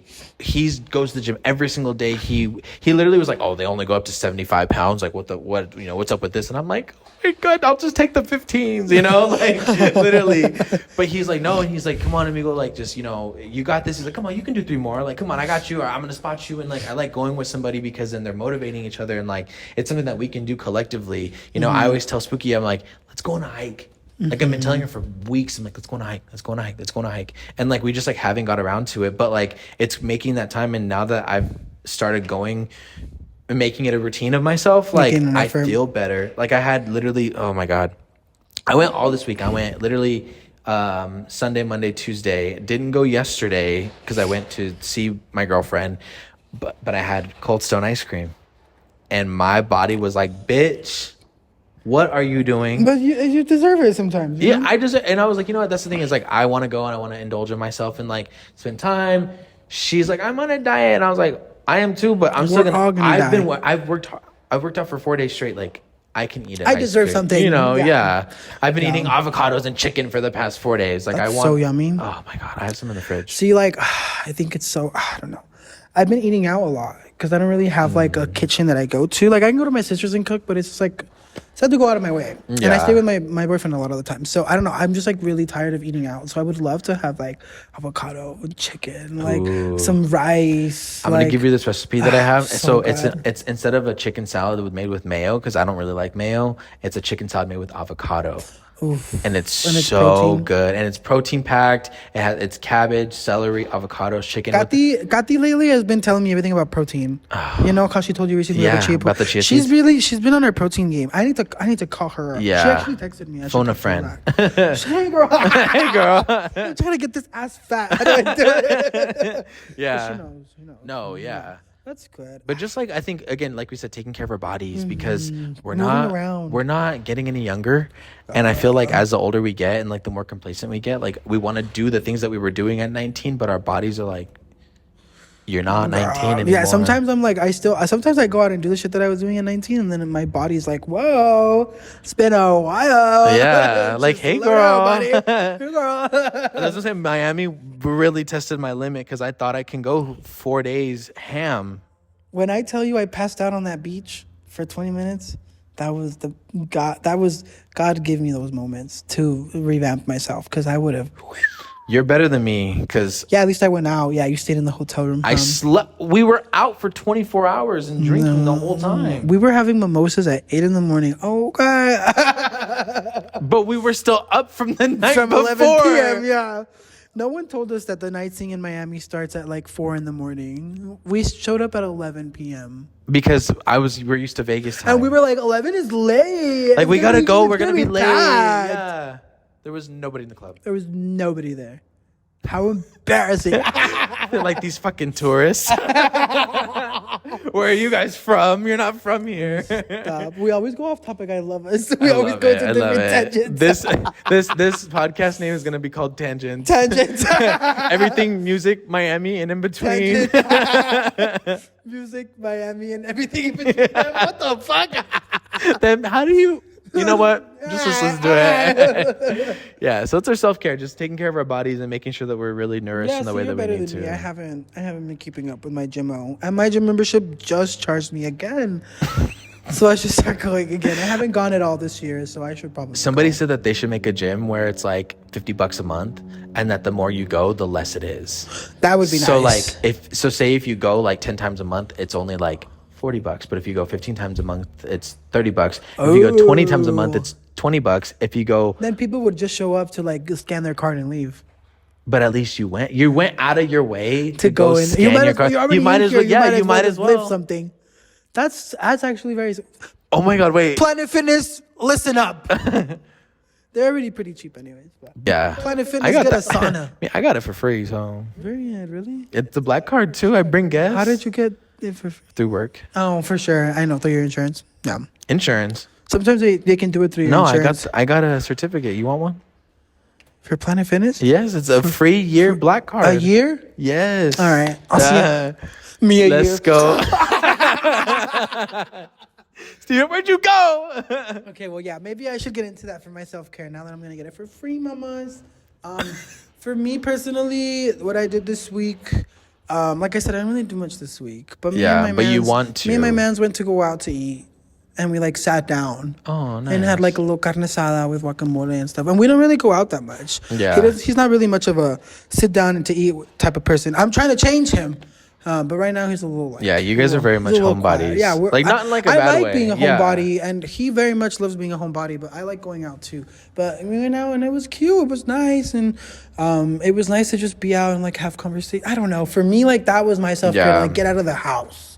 goes to the gym every single day. He literally was like, oh, they only go up to 75 pounds. Like what what's up with this? And I'm like, oh my God, I'll just take the 15s, like literally. But he's like, no, and he's like, come on, amigo, like just you got this. He's like, come on, you can do 3 more. Like, come on, I got you, or I'm gonna spot you. And like I like going with somebody because then they're motivating each other, and like it's something that we can do collectively. I always tell Spooky, I'm like, let's go on a hike. Like I've been telling her for weeks, I'm like, let's go on a hike. And like we just like haven't got around to it, but like it's making that time. And now that I've started going and making it a routine of myself, like I feel better. Like I had literally, oh my God, I went all this week. I went literally Sunday, Monday, Tuesday. Didn't go yesterday because I went to see my girlfriend, but I had Cold Stone ice cream, and my body was like, bitch, what are you doing? But you deserve it sometimes. Yeah, I deserve. And I was like, you know what? That's the thing is like, I want to go and I want to indulge in myself and like spend time. She's like, I'm on a diet, and I was like, I am too, but I'm still gonna. I've worked out for 4 days straight. Like I can eat it. I deserve something. Yeah. I've been eating avocados and chicken for the past 4 days. Like That's I want. so yummy. Oh my God, I have some in the fridge. See, like, I think it's so. I don't know. I've been eating out a lot because I don't really have like a kitchen that I go to. Like I can go to my sister's and cook, but it's just like. So I have to go out of my way. And I stay with my boyfriend a lot of the time. So I don't know. I'm just like really tired of eating out. So I would love to have like avocado with chicken, like some rice. I'm gonna give you this recipe that I have. So good. it's instead of a chicken salad made with mayo, because I don't really like mayo, it's a chicken salad made with avocado. Oof. And it's so protein. Good, and it's protein packed. It's cabbage, celery, avocados, chicken. Gatti lately has been telling me everything about protein. How she told you recently about the chia she's been on her protein game. I need to call her up. Yeah, she actually texted me. Phone a friend. Hey girl, hey girl, I'm trying to get this ass fat. How do I do it? Yeah, she knows. No, yeah. That's good. But just like I think again, like we said, taking care of our bodies because we're Moving not getting any younger, and I feel like as the older we get and like the more complacent we get, like we want to do the things that we were doing at 19, but our bodies are like, you're not 19 anymore. Yeah, sometimes I'm like sometimes I go out and do the shit that I was doing at 19, and then my body's like, whoa, it's been a while. Yeah, like hey girl, buddy. Hey girl. That's what I'm saying. Miami really tested my limit because I thought I can go 4 days ham. When I tell you I passed out on that beach for 20 minutes, that was God give me those moments to revamp myself, because I would have. You're better than me because at least I went out. Yeah, you stayed in the hotel room. I slept. We were out for 24 hours and drinking the whole time. We were having mimosas at 8 a.m. Okay. But we were still up from the night from before. 11 p.m. Yeah. No one told us that the night scene in Miami starts at like 4 a.m. We showed up at 11 p.m. Because we're used to Vegas time. And we were like, 11 is late. Like, we gotta go. We're gonna be late. Packed. Yeah. There was nobody in the club. There was nobody there. How embarrassing. They're like these fucking tourists. Where are you guys from? You're not from here. Stop. We always go off topic. I love us. We always go to different tangents. This podcast name is gonna be called Tangents. Everything music, Miami, and in between. Music, Miami, and everything in between. What the fuck? Then how do you? You know what? Just listen to it. Yeah, so it's our self-care, just taking care of our bodies and making sure that we're really nourished in the way that we need to. Me. I haven't been keeping up with my gym. And my gym membership just charged me again. So I should start going again. I haven't gone at all this year, so I should probably Somebody said that they should make a gym where it's like $50 a month, and that the more you go, the less it is. That would be so nice. So say if you go like 10 times a month, it's only like $40, but if you go 15 times a month, it's $30. If you go 20 times a month, it's $20. If you go, then people would just show up to like scan their card and leave. But at least you went out of your way to go in. Scan your card. You might as well live something. That's actually very. Oh my God! Wait. Planet Fitness, listen up. They're already pretty cheap, anyways. But yeah. Planet Fitness get a sauna. I got it for free, so. Very good, really. It's the black card too. I bring guests. How did you get it for free? Through work. Oh, for sure. I know, through your insurance. Yeah. Insurance. Sometimes they can do it through your No, insurance. I got a certificate. You want one? For Planet Fitness? Yes, it's a free year black card. A year? Yes. All right. I'll see you. Me a year. Let's go. Steven, where'd you go? Okay, well, yeah, maybe I should get into that for my self-care now that I'm going to get it for free, mamas. For me personally, what I did this week, like I said, I didn't really do much this week. But me and my you want to. Me and my mans went to go out to eat. And we like sat down. Oh, nice. And had like a little carne asada with guacamole and stuff. And we don't really go out that much. Yeah. He's not really much of a sit down and to eat type of person. I'm trying to change him. But right now he's a little like... Yeah, you guys are very much homebodies. Yeah. Like, not in like a bad way. I like being a homebody. And he very much loves being a homebody. But I like going out too. But we went out and it was cute. It was nice. And it was nice to just be out and like have conversation. I don't know. For me, like that was my self-care. Yeah. Like get out of the house.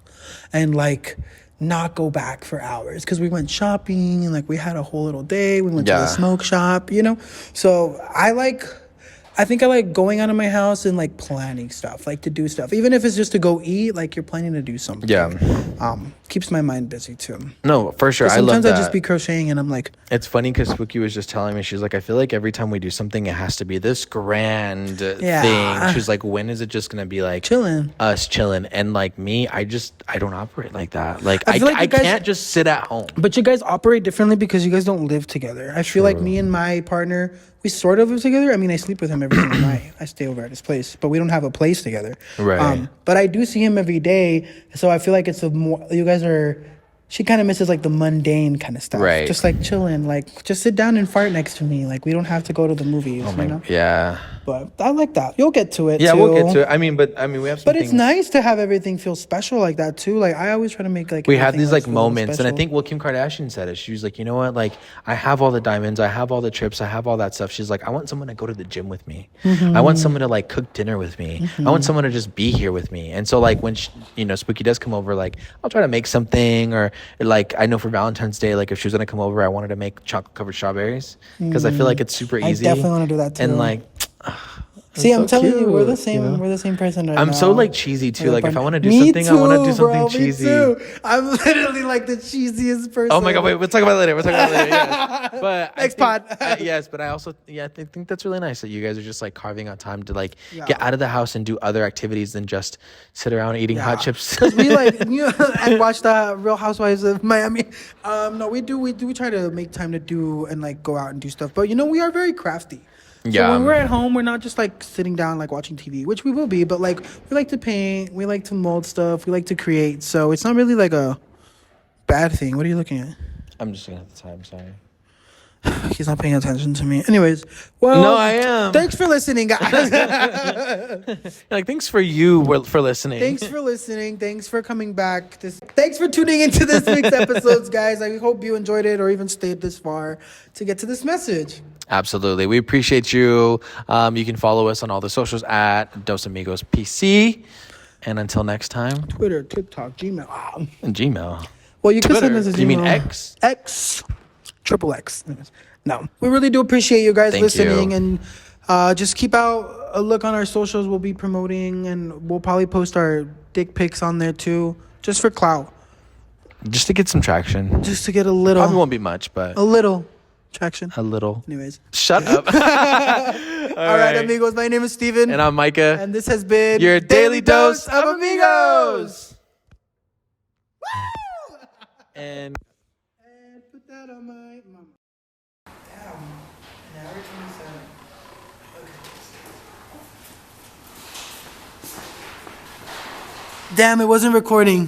And like... not go back for hours because we went shopping and like we had a whole little day. We went to the smoke shop, you know. So I think I like going out of my house and like planning stuff, like to do stuff, even if it's just to go eat. Like you're planning to do something. Yeah. Keeps my mind busy too. No, for sure. I love that. Sometimes I just be crocheting and I'm like, it's funny because Spooky was just telling me, she's like, I feel like every time we do something, it has to be this grand thing. She's like, when is it just gonna be like us chilling? And like me, I don't operate like that. Like I can't just sit at home. But you guys operate differently because you guys don't live together. I feel like me and my partner, we sort of live together. I mean, I sleep with him every single night. I stay over at his place, but we don't have a place together. Right. But I do see him every day, so I feel like it's you guys are. She kind of misses like the mundane kind of stuff. Right. Just like chilling, like just sit down and fart next to me. Like we don't have to go to the movies. Oh my, you know? Yeah. But I like that. You'll get to it. Yeah, too. we'll get to it. I mean, we have some But it's nice to have everything feel special like that too. Like I always try to make like we have these like feel moments, special. and I think Kim Kardashian said it. She was like, you know what? Like I have all the diamonds, I have all the trips, I have all that stuff. She's like, I want someone to go to the gym with me. I want someone to like cook dinner with me. I want someone to just be here with me. And so like when Spooky does come over, like I'll try to make something, or like I know for Valentine's Day, like if she was gonna come over, I wanted to make chocolate covered strawberries because I feel like it's super easy. I definitely want to do that too. And like. See, I'm telling you, we're the same. You know? We're the same person right now. I'm so like cheesy too. Like if I want to do Me something, too, I want to do something bro, cheesy. Me too. I'm literally like the cheesiest person. Oh my god! Wait, we'll talk about it later. Yes. But next pod. Yes, but I also I think that's really nice that you guys are just like carving out time to like get out of the house and do other activities than just sit around eating hot chips. Because we like and watch the Real Housewives of Miami. No, we try to make time to do and like go out and do stuff. But we are very crafty. So when we're at home, we're not just like sitting down like watching TV, which we will be, but like we like to paint, we like to mold stuff, we like to create. So it's not really like a bad thing. What are you looking at? I'm just looking at the time. Sorry. He's not paying attention to me. Anyways, well, no, I am. Thanks for listening, guys. Like, thanks for listening. Thanks for listening. Thanks for coming back. Thanks for tuning into this week's episodes, guys. I hope you enjoyed it or even stayed this far to get to this message. Absolutely. We appreciate you. You can follow us on all the socials at Dose Amigos PC. And until next time. Twitter, TikTok, Gmail. And Gmail. Well, you can send us a Gmail. You mean X? X. Triple X. No. We really do appreciate you guys listening. And just keep out a look on our socials. We'll be promoting. And we'll probably post our dick pics on there too. Just for clout. Just to get some traction. Just to get a little. Probably won't be much, but. A little. Traction. A little. Anyways. Shut up. All right, amigos. My name is Steven. And I'm Micah. And this has been your daily dose of amigos. And put that on my mom. Damn. An hour 27. Okay. Damn, it wasn't recording.